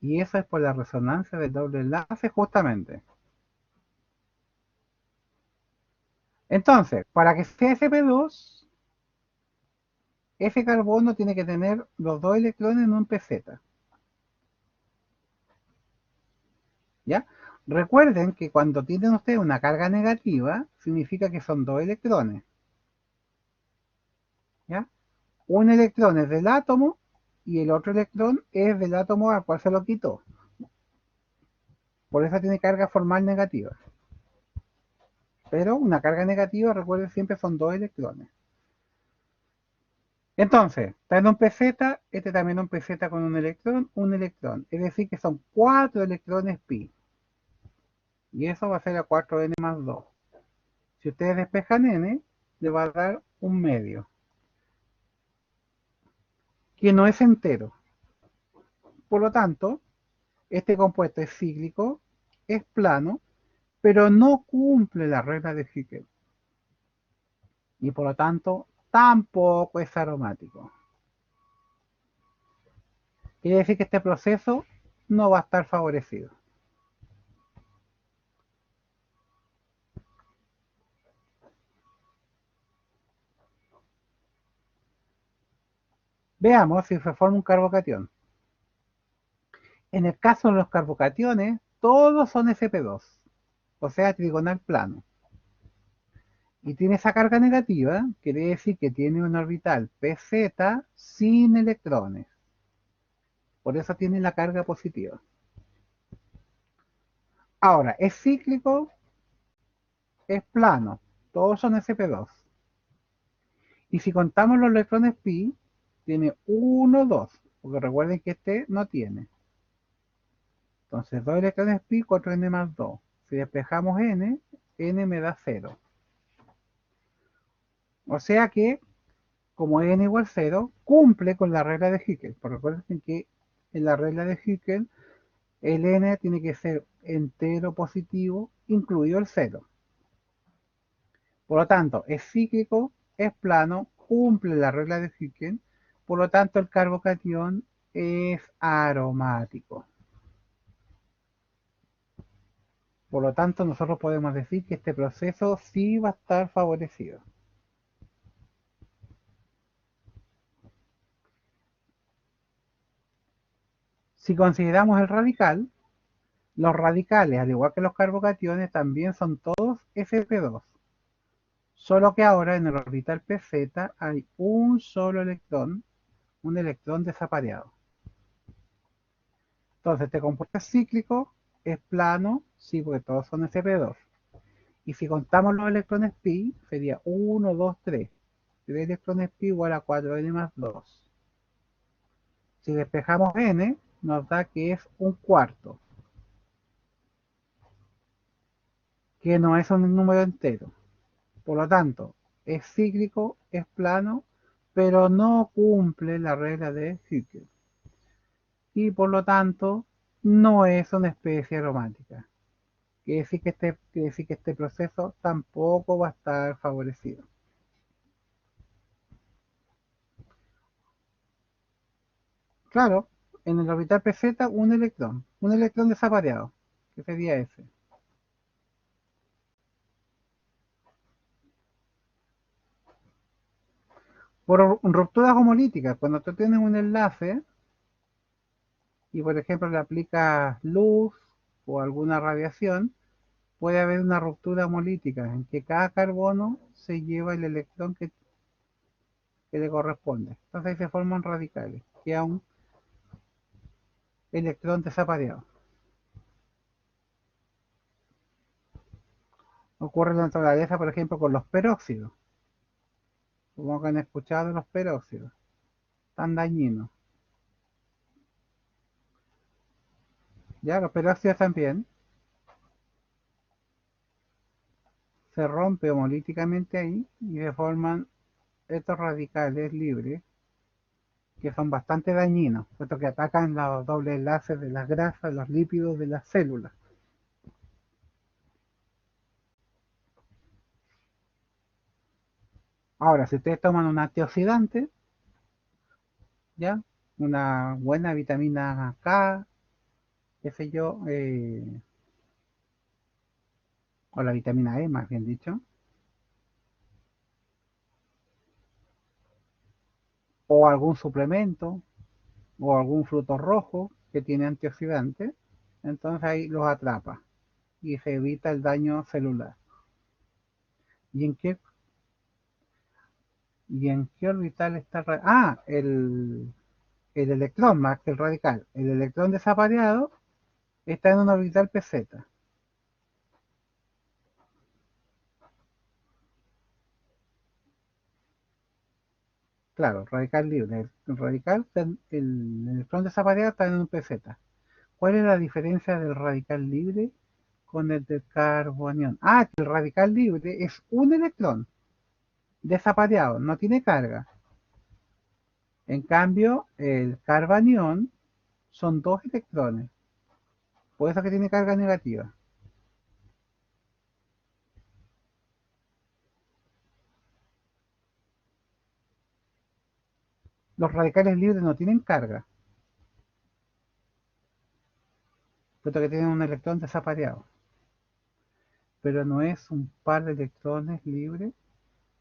Y eso es por la resonancia del doble enlace justamente. Entonces, para que sea sp2, ese carbono tiene que tener los dos electrones en un pz. ¿Ya? Recuerden que cuando tienen ustedes una carga negativa, significa que son dos electrones. ¿Ya? Un electrón es del átomo y el otro electrón es del átomo al cual se lo quitó. Por eso tiene carga formal negativa. Pero una carga negativa, recuerden, siempre son dos electrones. Entonces, está en un pz, este también un pz con un electrón. Es decir, que son 4 electrones pi. Y eso va a ser a 4n más 2. Si ustedes despejan n, le va a dar un medio, que no es entero. Por lo tanto, este compuesto es cíclico, es plano, pero no cumple la regla de Hickel. Y por lo tanto, tampoco es aromático. Quiere decir que este proceso no va a estar favorecido. Veamos si se forma un carbocatión. En el caso de los carbocationes, todos son sp2, o sea, trigonal plano. Y tiene esa carga negativa, quiere decir que tiene un orbital pz sin electrones. Por eso tiene la carga positiva. Ahora, es cíclico, es plano, todos son sp2. Y si contamos los electrones pi, tiene 1, 2, porque recuerden que este no tiene. Entonces 2 electrones pi, 4n más 2. Si despejamos n, n me da 0. O sea que, como n igual 0, cumple con la regla de Hickel. Porque recuerden que en la regla de Hickel, el n tiene que ser entero positivo, incluido el 0. Por lo tanto, es cíclico, es plano, cumple la regla de Hickel. Por lo tanto, el carbocatión es aromático. Por lo tanto, nosotros podemos decir que este proceso sí va a estar favorecido. Si consideramos el radical, los radicales, al igual que los carbocationes, también son todos sp2. Solo que ahora en el orbital pz hay un solo electrón, un electrón desapareado. Entonces, este compuesto es cíclico, es plano, sí, porque todos son sp2. Y si contamos los electrones pi, sería 1, 2, 3. 3 electrones pi igual a 4n más 2. Si despejamos n, nos da que es un cuarto, que no es un número entero. Por lo tanto, es cíclico, es plano, pero no cumple la regla de Hickel. Y por lo tanto, no es una especie aromática. Quiere decir que este proceso tampoco va a estar favorecido. Claro, en el orbital pz un electrón desapareado, que sería ese. Por rupturas homolíticas, cuando tú tienes un enlace y por ejemplo le aplicas luz o alguna radiación, puede haber una ruptura homolítica en que cada carbono se lleva el electrón que le corresponde. Entonces ahí se forman radicales, queda un electrón desapareado. Ocurre en la naturaleza, por ejemplo, con los peróxidos. Supongo que han escuchado los peróxidos, tan dañinos. Ya, los peróxidos también se rompe homolíticamente ahí y se forman estos radicales libres que son bastante dañinos, puesto que atacan los dobles enlaces de las grasas, los lípidos de las células. Ahora, si ustedes toman un antioxidante, ¿ya? Una buena vitamina K, qué sé yo, o la vitamina E, más bien dicho, o algún suplemento, o algún fruto rojo que tiene antioxidantes, entonces ahí los atrapa y se evita el daño celular. ¿Y en qué orbital está? El electrón más que el radical. El electrón desapareado está en un orbital PZ. Claro, radical libre. El electrón desapareado está en un PZ. ¿Cuál es la diferencia del radical libre con el del carbonión? Que el radical libre es un electrón desapareado, no tiene carga. En cambio, el carbanión son dos electrones, por eso que tiene carga negativa. Los radicales libres no tienen carga, puesto que tienen un electrón desapareado. Pero no es un par de electrones libres.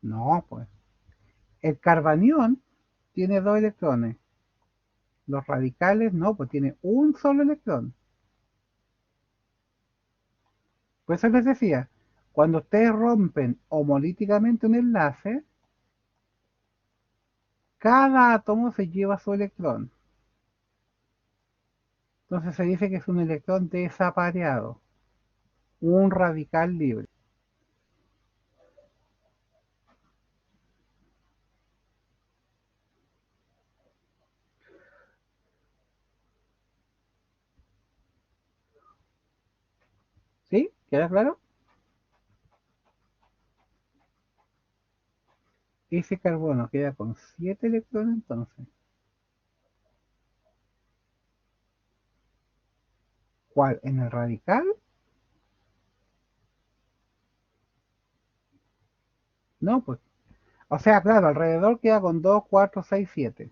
No, pues. El carbanión tiene dos electrones. Los radicales no, pues tiene un solo electrón. Por eso les decía, cuando ustedes rompen homolíticamente un enlace, cada átomo se lleva su electrón. Entonces se dice que es un electrón desapareado, un radical libre. ¿Sí? ¿Queda claro? Ese carbono queda con 7 electrones entonces. ¿Cuál? ¿En el radical? No, pues. O sea, claro, alrededor queda con 2, 4, 6, 7.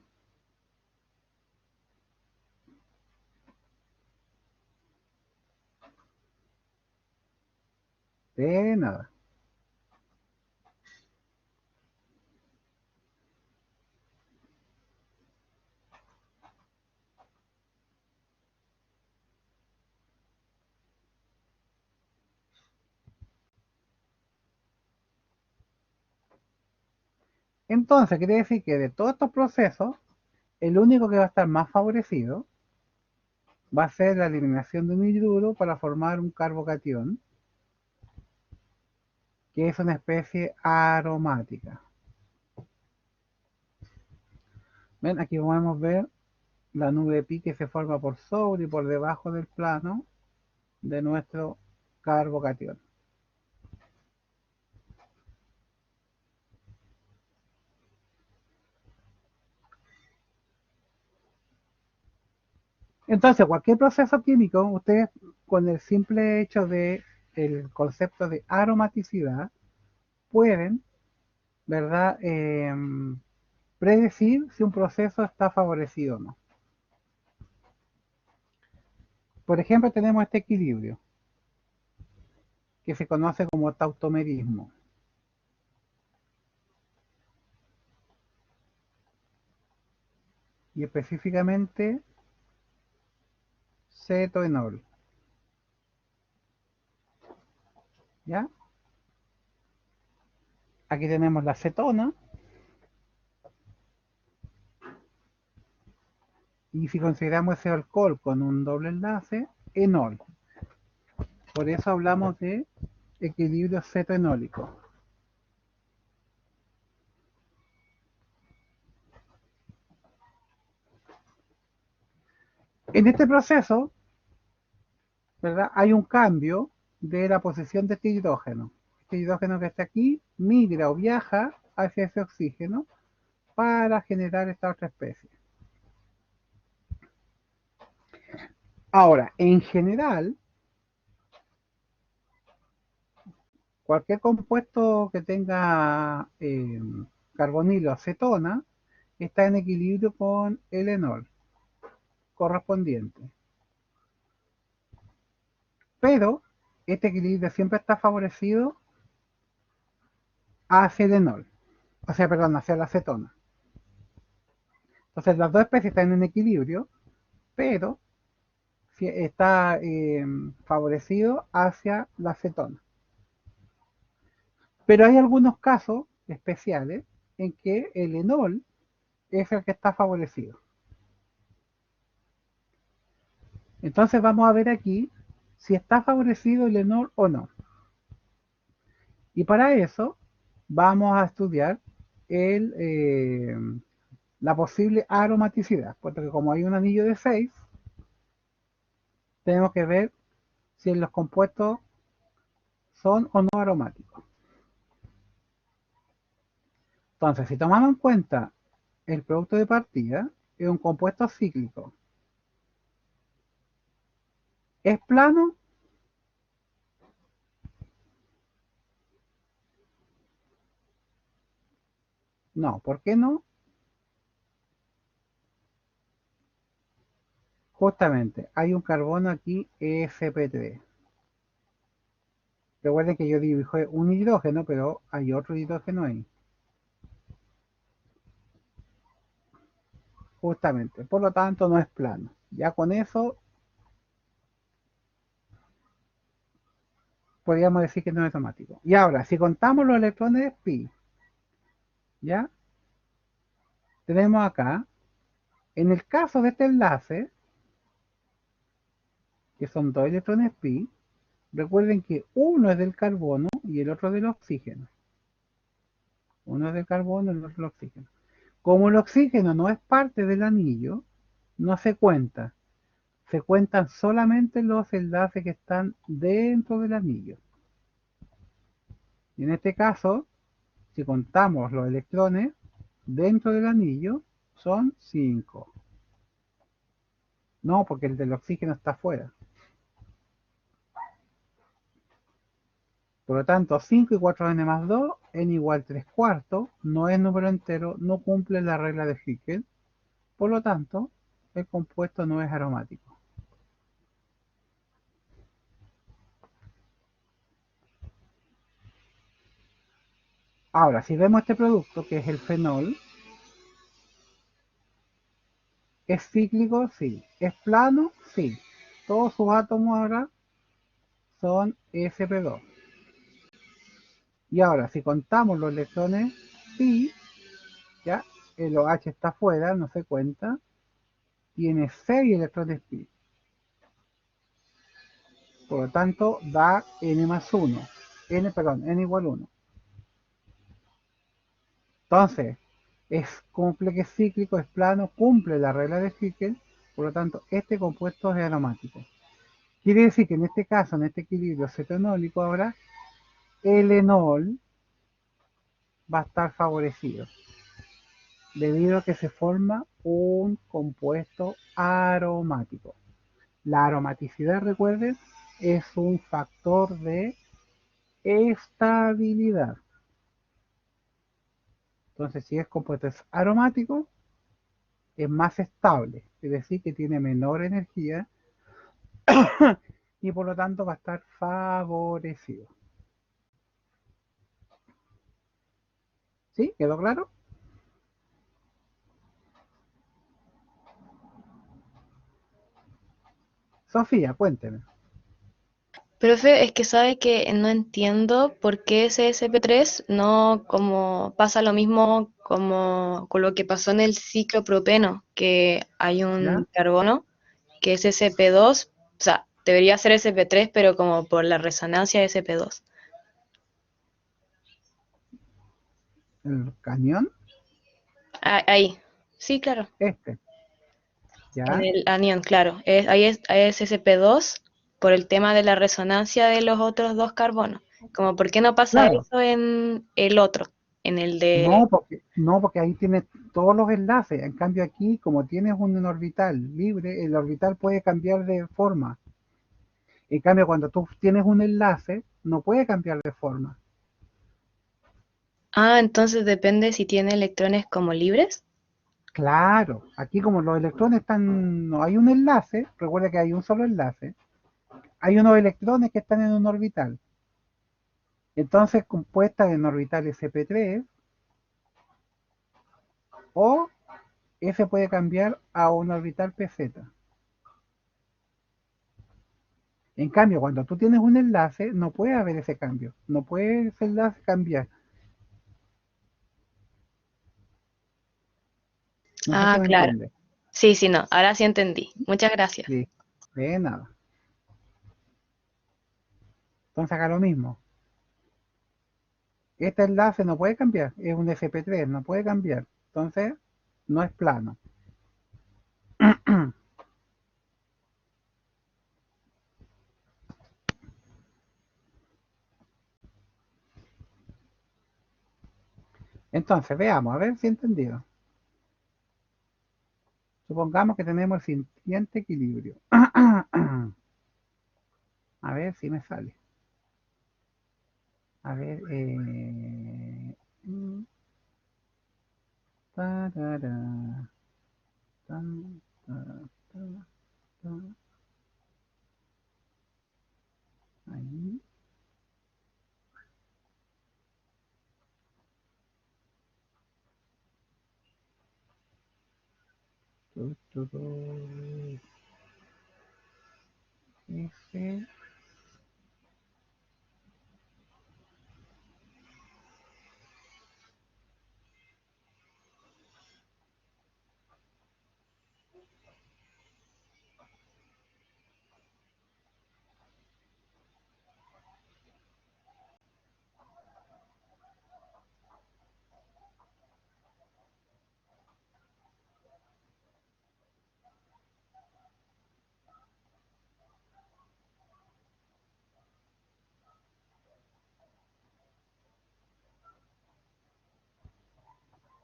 De nada. Entonces, quiere decir que de todos estos procesos, el único que va a estar más favorecido va a ser la eliminación de un hidruro para formar un carbocatión, que es una especie aromática. ¿Ven? Aquí podemos ver la nube pi que se forma por sobre y por debajo del plano de nuestro carbocatión. Entonces, cualquier proceso químico, ustedes con el simple hecho de el concepto de aromaticidad pueden, ¿verdad? Predecir si un proceso está favorecido o no. Por ejemplo, tenemos este equilibrio que se conoce como tautomerismo. Y específicamente cetoenol. ¿Ya? Aquí tenemos la cetona. Y si consideramos ese alcohol con un doble enlace, enol. Por eso hablamos de equilibrio cetoenólico. En este proceso, ¿verdad? Hay un cambio de la posición de este hidrógeno. este hidrógeno que está aquí migra o viaja hacia ese oxígeno para generar esta otra especie. Ahora, en general, cualquier compuesto que tenga carbonilo acetona está en equilibrio con el enol correspondiente. Pero este equilibrio siempre está favorecido hacia el enol, o sea, perdón, hacia la acetona. Entonces las dos especies están en equilibrio, pero está favorecido hacia la acetona. Pero hay algunos casos especiales en que el enol es el que está favorecido. Entonces vamos a ver aquí si está favorecido el enol o no. Y para eso vamos a estudiar la posible aromaticidad, porque como hay un anillo de 6, tenemos que ver si los compuestos son o no aromáticos. Entonces, si tomamos en cuenta el producto de partida, es un compuesto cíclico. ¿Es plano? No, ¿por qué no? Justamente, hay un carbono aquí, sp3. Recuerden que yo dibujé un hidrógeno, pero hay otro hidrógeno ahí. Justamente, por lo tanto no es plano. Ya con eso podríamos decir que no es aromático. Y ahora, si contamos los electrones pi, ¿ya? Tenemos acá, en el caso de este enlace, que son 2 electrones pi, recuerden que uno es del carbono y el otro del oxígeno. Uno es del carbono y el otro del oxígeno. Como el oxígeno no es parte del anillo, no se cuenta. Se cuentan solamente los enlaces que están dentro del anillo. Y en este caso, si contamos los electrones dentro del anillo, son 5. No, porque el del oxígeno está afuera. Por lo tanto, 5 y 4n más 2, n igual 3/4, no es número entero, no cumple la regla de Hickel. Por lo tanto, el compuesto no es aromático. Ahora, si vemos este producto, que es el fenol, ¿es cíclico? Sí. ¿Es plano? Sí. Todos sus átomos ahora son sp2. Y ahora, si contamos los electrones pi, ya, el OH está afuera, no se cuenta, tiene 6 electrones pi. Por lo tanto, da n más 1. N igual 1. Entonces, cumple que es cíclico, es plano, cumple la regla de Hickel, por lo tanto, este compuesto es aromático. Quiere decir que en este caso, en este equilibrio cetonólico, ahora, el enol va a estar favorecido, debido a que se forma un compuesto aromático. La aromaticidad, recuerden, es un factor de estabilidad. Entonces, si el compuesto es aromático, es más estable, es decir, que tiene menor energía y por lo tanto va a estar favorecido. ¿Sí? ¿Quedó claro? Sofía, cuénteme. Profe, es que sabe que no entiendo por qué ese SP3 no como pasa lo mismo como con lo que pasó en el ciclopropeno, que hay ¿Ya? un carbono que es SP2, o sea, debería ser SP3, pero como por la resonancia de SP2. El cañón, Ah, ahí, sí, claro, este, en ¿ya? el anión, claro, ahí es SP2 por el tema de la resonancia de los otros dos carbonos. Como, ¿por qué no pasa Claro, eso en el otro? En el de... no, porque ahí tienes todos los enlaces. En cambio aquí, como tienes un orbital libre, el orbital puede cambiar de forma. En cambio, cuando tú tienes un enlace, no puede cambiar de forma. Ah, entonces depende si tiene electrones como libres. Claro, aquí como los electrones están, no hay un enlace, recuerda que hay un solo enlace, hay unos electrones que están en un orbital. Entonces, compuestas en orbital sp3, o S puede cambiar a un orbital pz. En cambio, cuando tú tienes un enlace, no puede haber ese cambio. No puede ese enlace cambiar. No sé Ah, si me claro. entiendes. Sí, sí, no. Ahora sí entendí. Muchas gracias. Sí, de nada. Entonces acá lo mismo. Este enlace no puede cambiar. Es un sp3, no puede cambiar. Entonces, no es plano. Entonces, veamos, a ver si he entendido. Supongamos que tenemos el siguiente equilibrio. A ver si me sale. A ver, tarara, tan, ta, ta, ta, ahí, tu, tu, tu, F.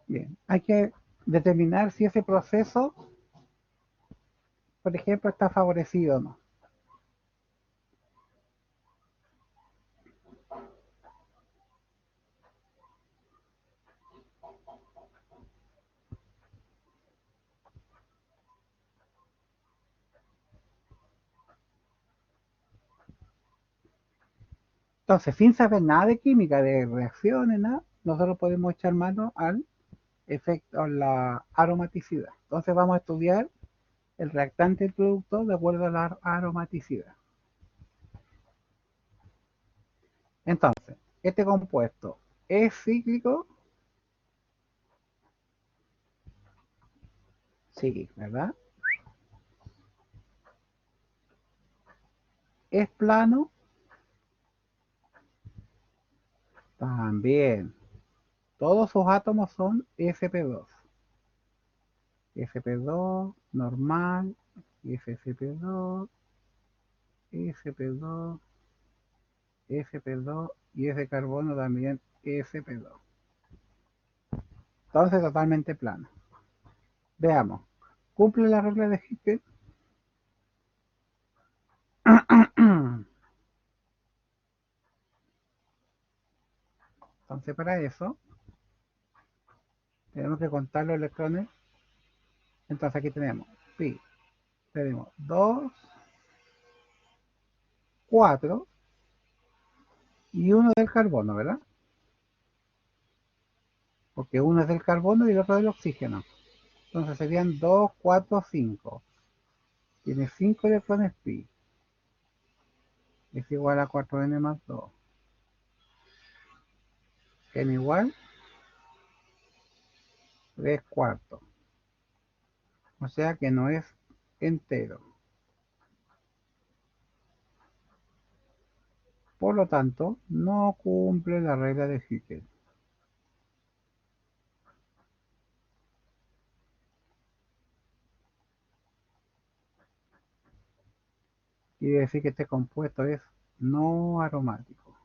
Bien, hay que determinar si ese proceso, por ejemplo, está favorecido o no. Entonces, sin saber nada de química, de reacciones, nada, nosotros podemos echar mano al efecto, a la aromaticidad. Entonces vamos a estudiar el reactante del producto de acuerdo a la aromaticidad. Entonces, este compuesto es cíclico, sí, ¿verdad? Es plano, también. Todos sus átomos son sp2. sp2, normal, sp2, sp2, sp2 y ese carbono también sp2. Entonces totalmente plano. Veamos. ¿Cumple la regla de Hickel? Entonces para eso tenemos que contar los electrones. Entonces aquí tenemos pi, tenemos 2, 4 y uno del carbono, ¿verdad? Porque uno es del carbono y el otro del oxígeno. Entonces serían 2, 4, 5. Tiene 5 electrones pi. Es igual a 4n más 2. N igual 3 cuartos. O sea que no es entero. Por lo tanto, no cumple la regla de Hickel. Quiere decir que este compuesto es no aromático.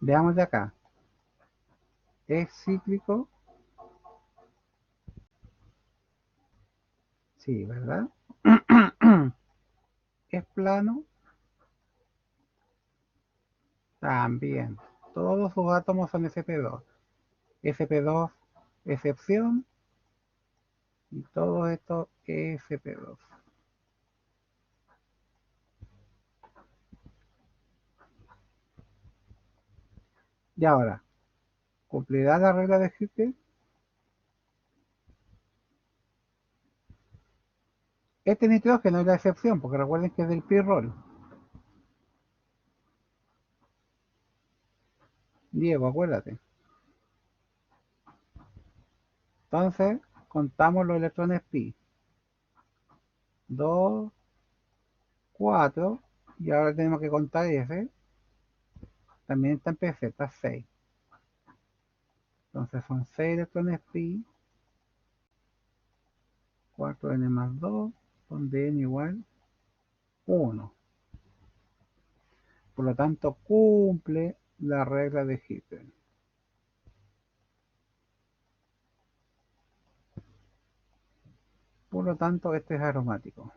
Veamos de acá. ¿Es cíclico? Sí, ¿verdad? ¿Es plano? También. Todos sus átomos son sp2. sp2 excepción y todo esto sp2. Y ahora, ¿cumplirá la regla de Hooke? Este nitrógeno es la excepción, porque recuerden que es del pi-rol. Diego, acuérdate. Entonces, contamos los electrones pi. 2, 4, y ahora tenemos que contar F. También está en PC, está 6. Entonces son 6 electrones pi, 4n más 2, donde n igual 1. Por lo tanto, cumple la regla de Hooke. Por lo tanto, este es aromático.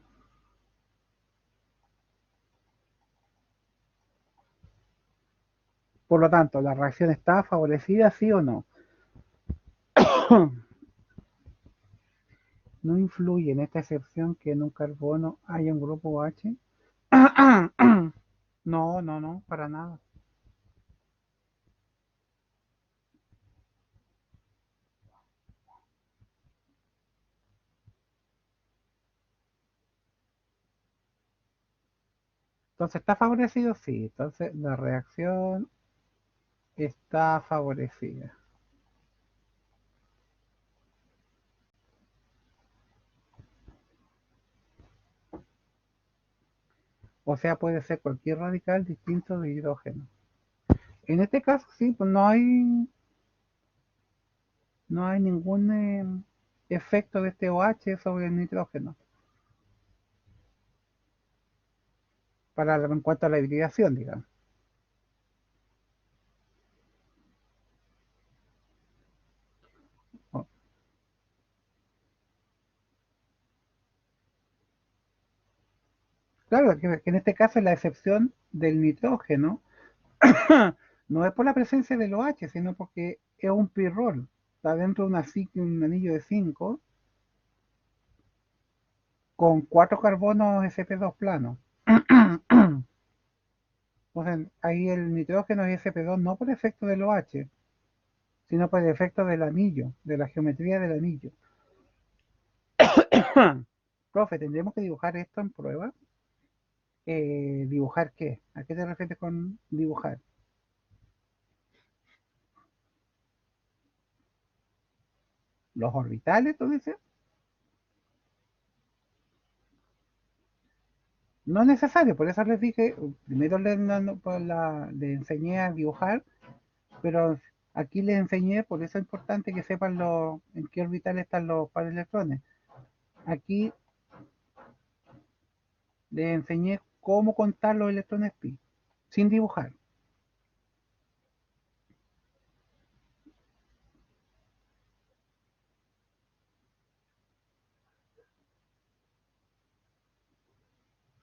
Por lo tanto, la reacción está favorecida, ¿sí o no? ¿No influye en esta excepción que en un carbono haya un grupo OH? No, no, no, para nada. Entonces, ¿está favorecido? Sí. Entonces, la reacción está favorecida. O sea, puede ser cualquier radical distinto de hidrógeno. En este caso, sí, pues no hay ningún efecto de este OH sobre el nitrógeno en cuanto a la hibridación, digamos. Oh, claro, que en este caso la excepción del nitrógeno no es por la presencia del OH, sino porque es un pirrol. Está dentro de un anillo de 5 con 4 carbonos sp2 planos. Entonces, ahí el nitrógeno es sp2 no por efecto del OH, sino por el efecto del anillo, de la geometría del anillo. Profe, ¿tendremos que dibujar esto en prueba? ¿Dibujar qué? ¿A qué te refieres con dibujar? ¿Los orbitales, tú dices? No es necesario, por eso les dije, primero le enseñé a dibujar, pero aquí les enseñé, por eso es importante que sepan en qué orbitales están los pares de electrones. Aquí les enseñé cómo contar los electrones pi, sin dibujar.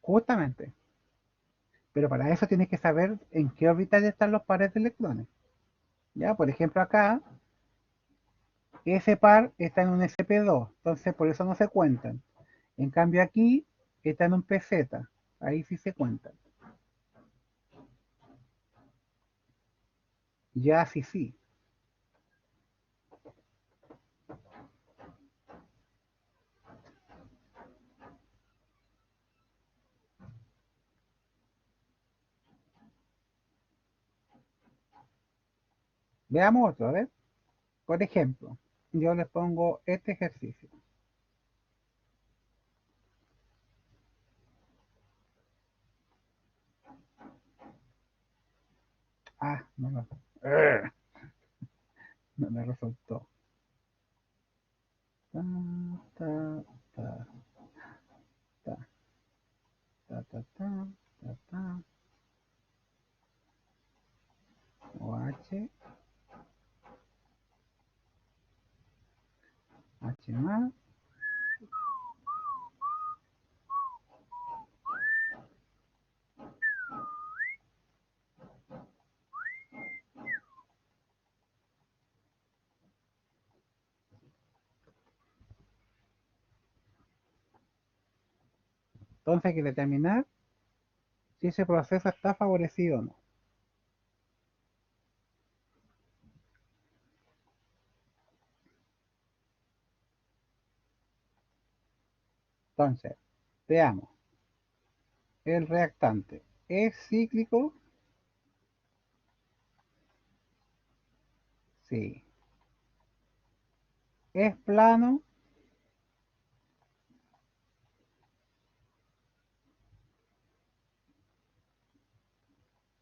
Justamente. Pero para eso tienes que saber en qué orbitales están los pares de electrones. Ya, por ejemplo, acá ese par está en un sp2, entonces por eso no se cuentan. En cambio aquí está en un pz, ahí sí se cuentan. Ya sí, sí. Veamos otro, a ver. Por ejemplo, yo les pongo este ejercicio. Ah, no me resultó. Ta, ta, ta, ta, ta, ta, ta, ta, ta. OH, H más. Entonces hay que determinar si ese proceso está favorecido o no. Entonces, veamos. El reactante es cíclico. Sí. Es plano.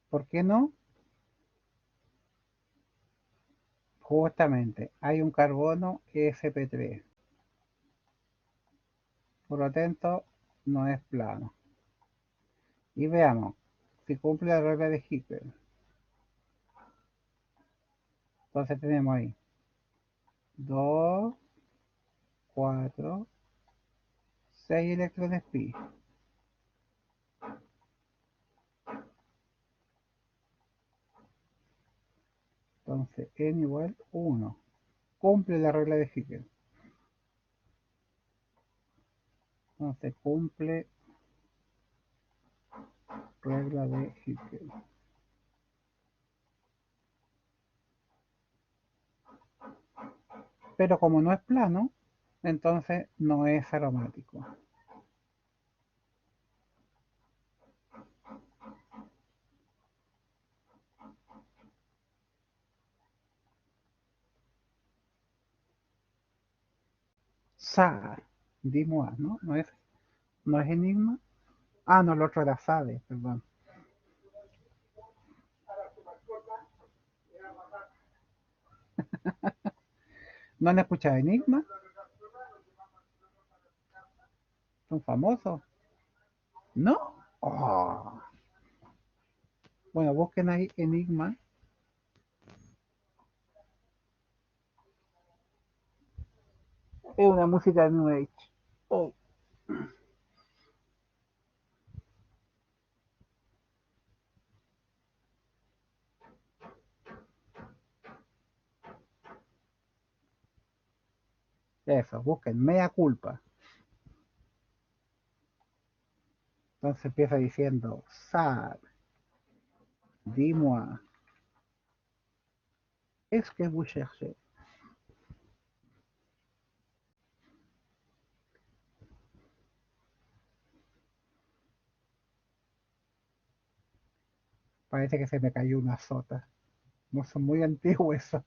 ¿Por qué no? Justamente, hay un carbono sp3. Por lo tanto, no es plano. Y veamos si cumple la regla de Hickel. Entonces tenemos ahí 2, 4, 6 electrones pi. Entonces n igual 1. Cumple la regla de Hickel. Entonces cumple regla de Hickel. Pero como no es plano, entonces no es aromático. SAR, dimos A, ¿no? No es enigma. Ah, no, el otro era SADE, perdón. ¿No han escuchado Enigma? Son famosos. ¿No? Oh. Bueno, busquen ahí Enigma. Es una música de New Age. Oh. Eso, busquen Mea Culpa. Entonces empieza diciendo SAR, dis-moi, est-ce que vous cherchez? Parece que se me cayó una sota. No son muy antiguos eso.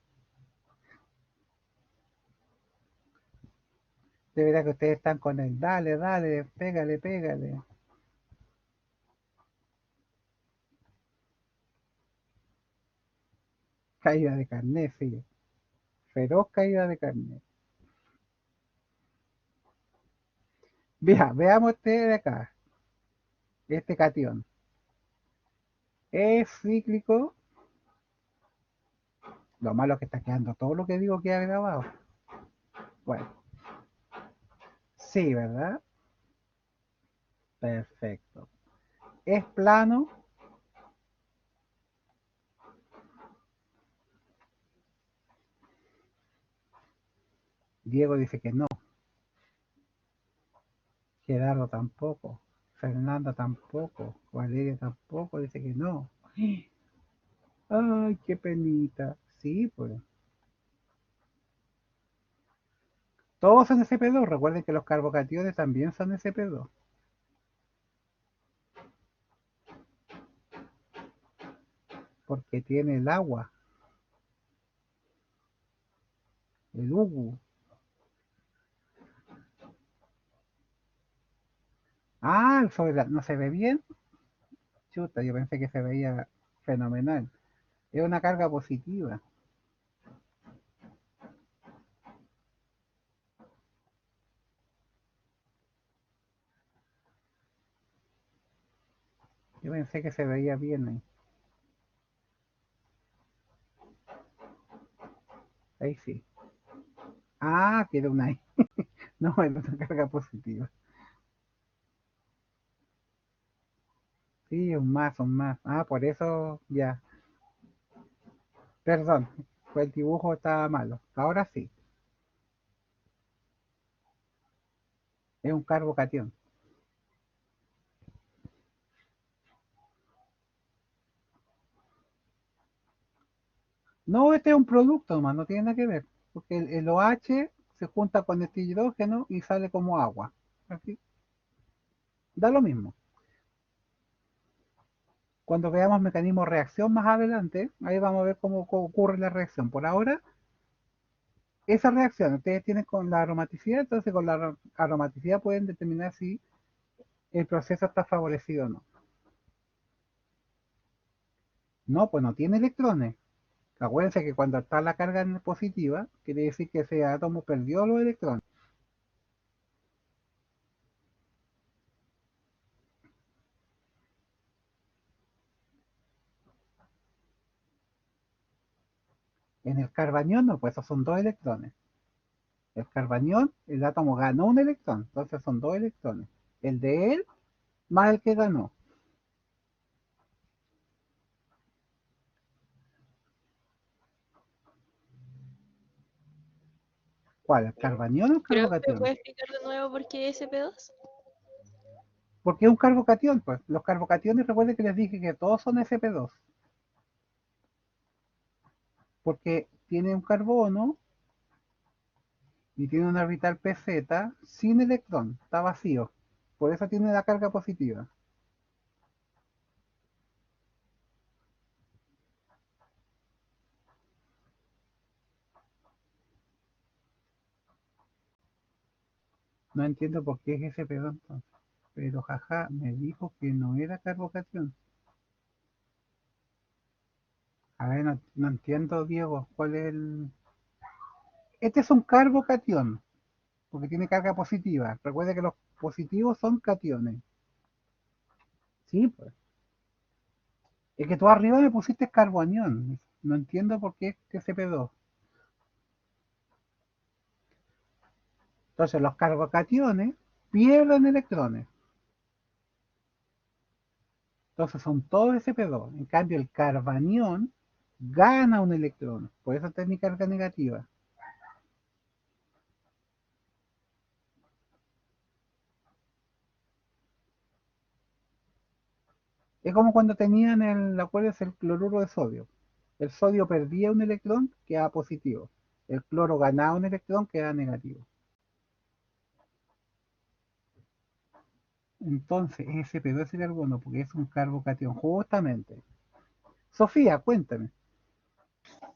De verdad que ustedes están con el dale, dale, pégale, pégale. Caída de carnet, sí. Feroz caída de carnet. Veamos este de acá. Este cation. Es cíclico. Lo malo es que está quedando todo lo que digo queda grabado. Bueno, sí, ¿verdad? Perfecto. Es plano. Diego dice que no. Gerardo tampoco. Fernanda tampoco. Valeria tampoco dice que no. Ay, qué penita. Sí, pues. Todos son SP2. Recuerden que los carbocationes también son SP2. Porque tiene el agua. El UGU. Ah, no se ve bien. Chuta, yo pensé que se veía fenomenal. Es una carga positiva. Yo pensé que se veía bien ahí. Ahí sí. Ah, queda una I. No, es una carga positiva. Sí, un más, un más. Ah, por eso ya. Perdón, fue el dibujo estaba malo. Ahora sí, es un carbocatión. No, este es un producto nomás, no tiene nada que ver. Porque el OH se junta con este hidrógeno y sale como agua. Así, da lo mismo. Cuando veamos mecanismo de reacción más adelante, ahí vamos a ver cómo ocurre la reacción. Por ahora, esa reacción ustedes tienen con la aromaticidad, entonces con la aromaticidad pueden determinar si el proceso está favorecido o no. No, pues no tiene electrones. Acuérdense que cuando está la carga positiva, quiere decir que ese átomo perdió los electrones. En el carbanión no, pues esos son dos electrones. El carbanión, el átomo ganó un electrón, entonces son dos electrones. El de él más el que ganó. ¿Cuál? ¿El carbanión o el Profe, carbocatión? ¿puede explicar de nuevo por qué SP2? Porque es un carbocatión, pues. Los carbocationes, recuerden que les dije que todos son sp2. Porque tiene un carbono y tiene un orbital pz sin electrón, está vacío. Por eso tiene la carga positiva. No entiendo por qué es sp2 entonces. Pero jaja, me dijo que no era carbocatión. A ver, no, no entiendo, Diego, ¿cuál es el...? Este es un carbocatión, porque tiene carga positiva. Recuerda que los positivos son cationes. Sí, pues. Es que tú arriba me pusiste carbonión. No entiendo por qué es sp2. Entonces los carbocationes pierden electrones. Entonces son todos sp2. En cambio el carbanión gana un electrón. Por eso tiene carga negativa. Es como cuando tenían acuérdense, el cloruro de sodio. El sodio perdía un electrón, quedaba positivo. El cloro ganaba un electrón, quedaba negativo. Entonces, sp2 es carbono, porque es un carbocatión, justamente. Sofía, cuéntame.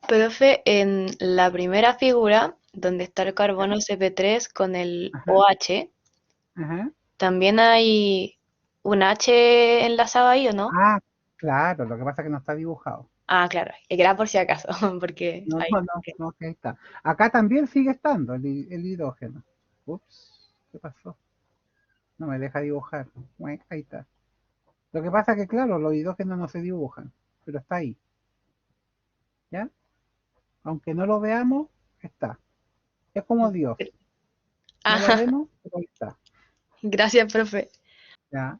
Profe, en la primera figura, donde está el carbono CP3 con el Ajá, OH, ajá. ¿también hay un H enlazado ahí o no? Ah, claro, lo que pasa es que no está dibujado. Ah, claro, era por si acaso, porque No, ahí. no, no, no, que ahí está. Acá también sigue estando el hidrógeno. Ups, ¿qué pasó? No me deja dibujar. Bueno, ahí está. Lo que pasa es que, claro, los hidrógenos no se dibujan, pero está ahí, ¿ya? Aunque no lo veamos, está. Es como Dios. No lo Ah, vemos, pero ahí está, gracias, profe. ¿ya?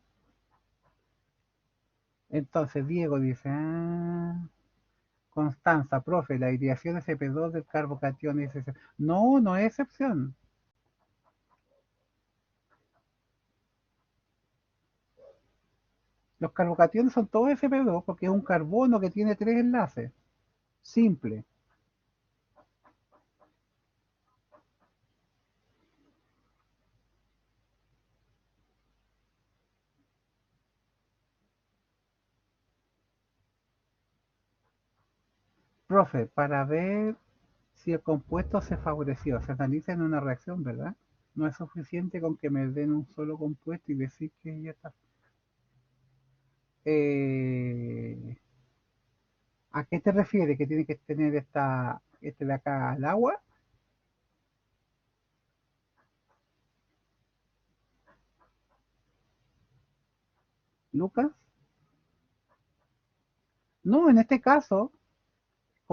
Entonces, Diego dice, Constanza, profe, la ideación SP2 del carbocatión es excepción. No, no es excepción. Los carbocationes son todos sp2 porque es un carbono que tiene tres enlaces. Simple. Profe, para ver si el compuesto se favoreció, se analiza en una reacción, ¿verdad? No es suficiente con que me den un solo compuesto y decir que ya está. Eh, ¿A qué te refieres? ¿Que tiene que tener este de acá al agua? ¿Lucas? No, en este caso,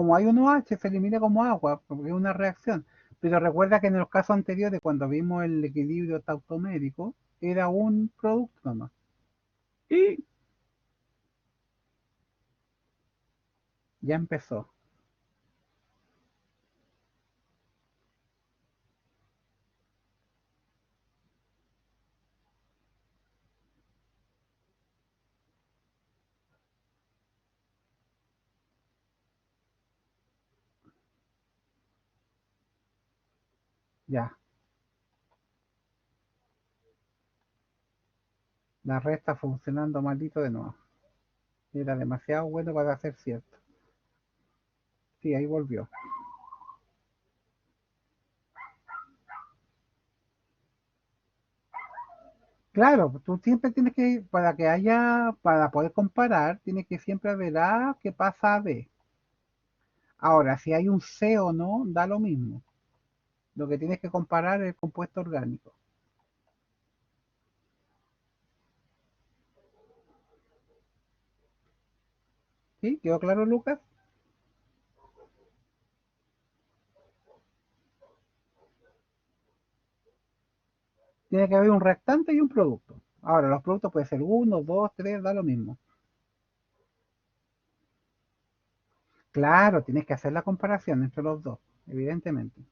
como hay un OH, se elimina como agua, porque es una reacción. Pero recuerda que en los casos anteriores, cuando vimos el equilibrio tautomérico, era un producto nomás. Y ya empezó. Ya. La red está funcionando maldito de nuevo. Era demasiado bueno para ser cierto. Sí, ahí volvió. Claro, tú siempre tienes que, para que haya, para poder comparar, tienes que siempre ver A que pasa a B. Ahora, si hay un C o no, da lo mismo. Lo que tienes que comparar es el compuesto orgánico. ¿Sí? ¿Quedó claro, Lucas? Tiene que haber un reactante y un producto. Ahora, los productos pueden ser 1, 2, 3, da lo mismo. Claro, tienes que hacer la comparación entre los dos, evidentemente.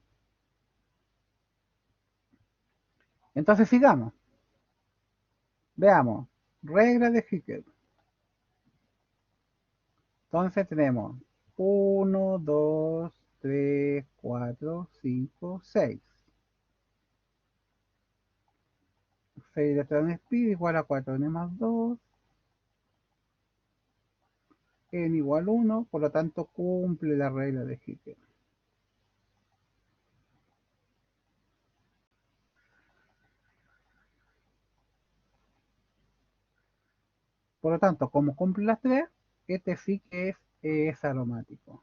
Entonces sigamos. Veamos. Regla de Hickey. Entonces tenemos 1, 2, 3, 4, 5, 6. 6 electrones pi igual a 4n más 2. N igual 1, por lo tanto cumple la regla de Hickey. Por lo tanto, como cumple las 3, este sí que es aromático.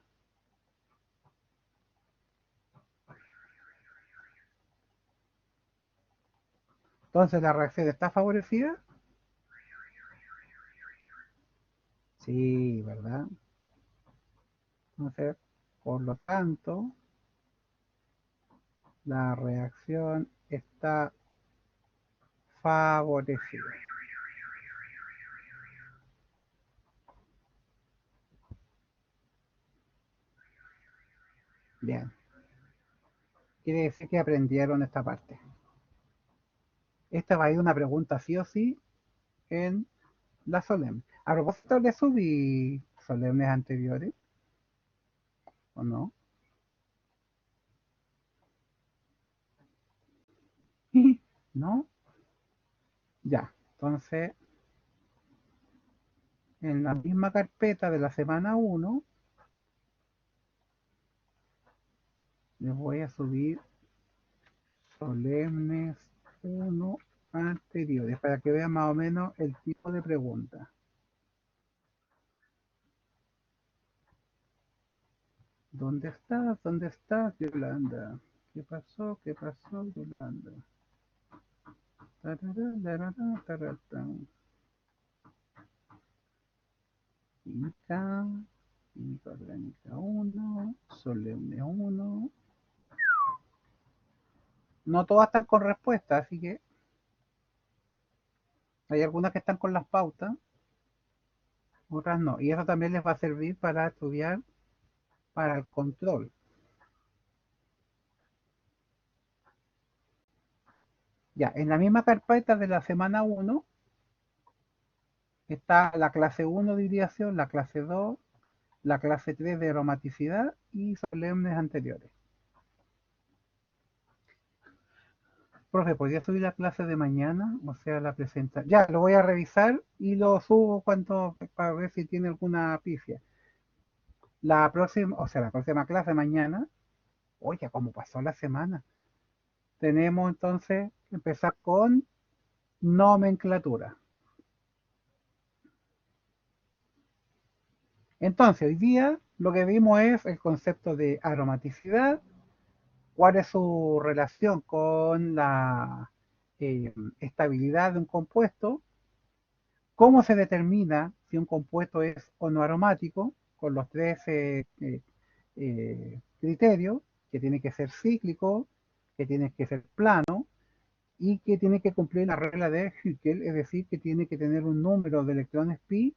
Entonces, ¿la reacción está favorecida? Sí, ¿verdad? Entonces, por lo tanto, la reacción está favorecida. Bien. Quiere decir que aprendieron esta parte. Esta va a ir una pregunta sí o sí en la solemne. A propósito, ¿le subí solemnes anteriores? ¿O no? ¿No? Ya. Entonces, en la misma carpeta de la semana 1, les voy a subir solemnes 1 anteriores para que vean más o menos el tipo de pregunta. ¿Dónde estás? ¿Dónde estás, Yolanda? ¿Qué pasó? ¿Qué pasó, Yolanda? Química, química orgánica 1, solemne 1. No todas están con respuesta, así que hay algunas que están con las pautas, otras no. Y eso también les va a servir para estudiar para el control. Ya, en la misma carpeta de la semana 1 está la clase 1 de hidratación, la clase 2, la clase 3 de aromaticidad y solemnes anteriores. Profe, ¿podría subir la clase de mañana? O sea, la presentación. Ya, lo voy a revisar y lo subo para ver si tiene alguna pifia. La próxima, o sea, la próxima clase mañana. Oye, ¿cómo pasó la semana? Tenemos entonces que empezar con nomenclatura. Entonces, hoy día lo que vimos es el concepto de aromaticidad, cuál es su relación con la estabilidad de un compuesto, cómo se determina si un compuesto es o no aromático, con los tres criterio, que tiene que ser cíclico, que tiene que ser plano y que tiene que cumplir la regla de Hückel, es decir, que tiene que tener un número de electrones pi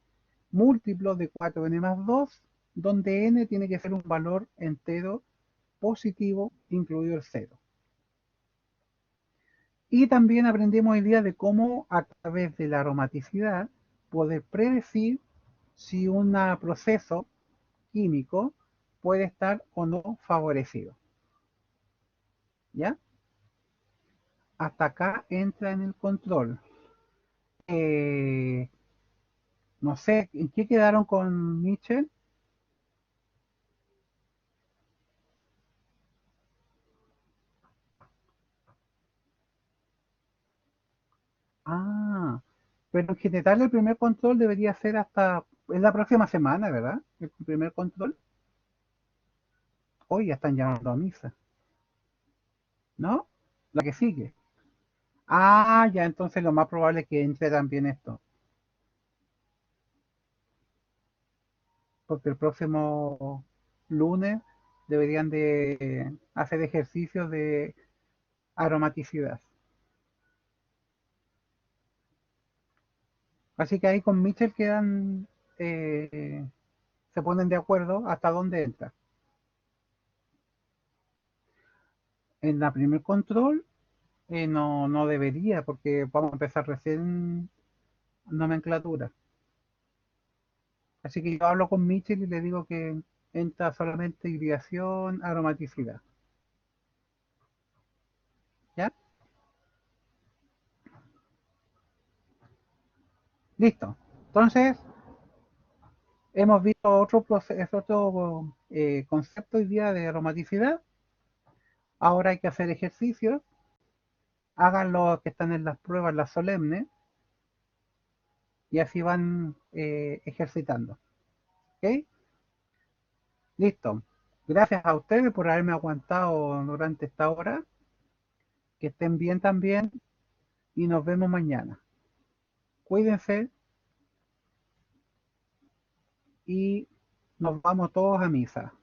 múltiplo de 4n más 2, donde n tiene que ser un valor entero positivo, incluido el cero. Y también aprendimos hoy día de cómo a través de la aromaticidad poder predecir si un proceso químico puede estar o no favorecido. ¿Ya? Hasta acá entra en el control. No sé, ¿en qué quedaron con Mitchell? Ah, pero en general el primer control debería ser hasta, es la próxima semana, ¿verdad? El primer control. Hoy ya están llamando a misa, ¿no? La que sigue. Ah, ya, entonces lo más probable es que entre también esto. Porque el próximo lunes deberían de hacer ejercicios de aromaticidad. Así que ahí con Mitchell quedan, se ponen de acuerdo hasta dónde entra. En la primer control no debería, porque vamos a empezar recién nomenclatura. Así que yo hablo con Mitchell y le digo que entra solamente hibridación, aromaticidad. ¿Ya? Listo. Entonces, hemos visto otro proceso, otro concepto hoy día de aromaticidad. Ahora hay que hacer ejercicios. Hagan los que están en las pruebas, las solemnes, y así van ejercitando. ¿Ok? Listo. Gracias a ustedes por haberme aguantado durante esta hora. Que estén bien también y nos vemos mañana. Cuídense y nos vamos todos a misa.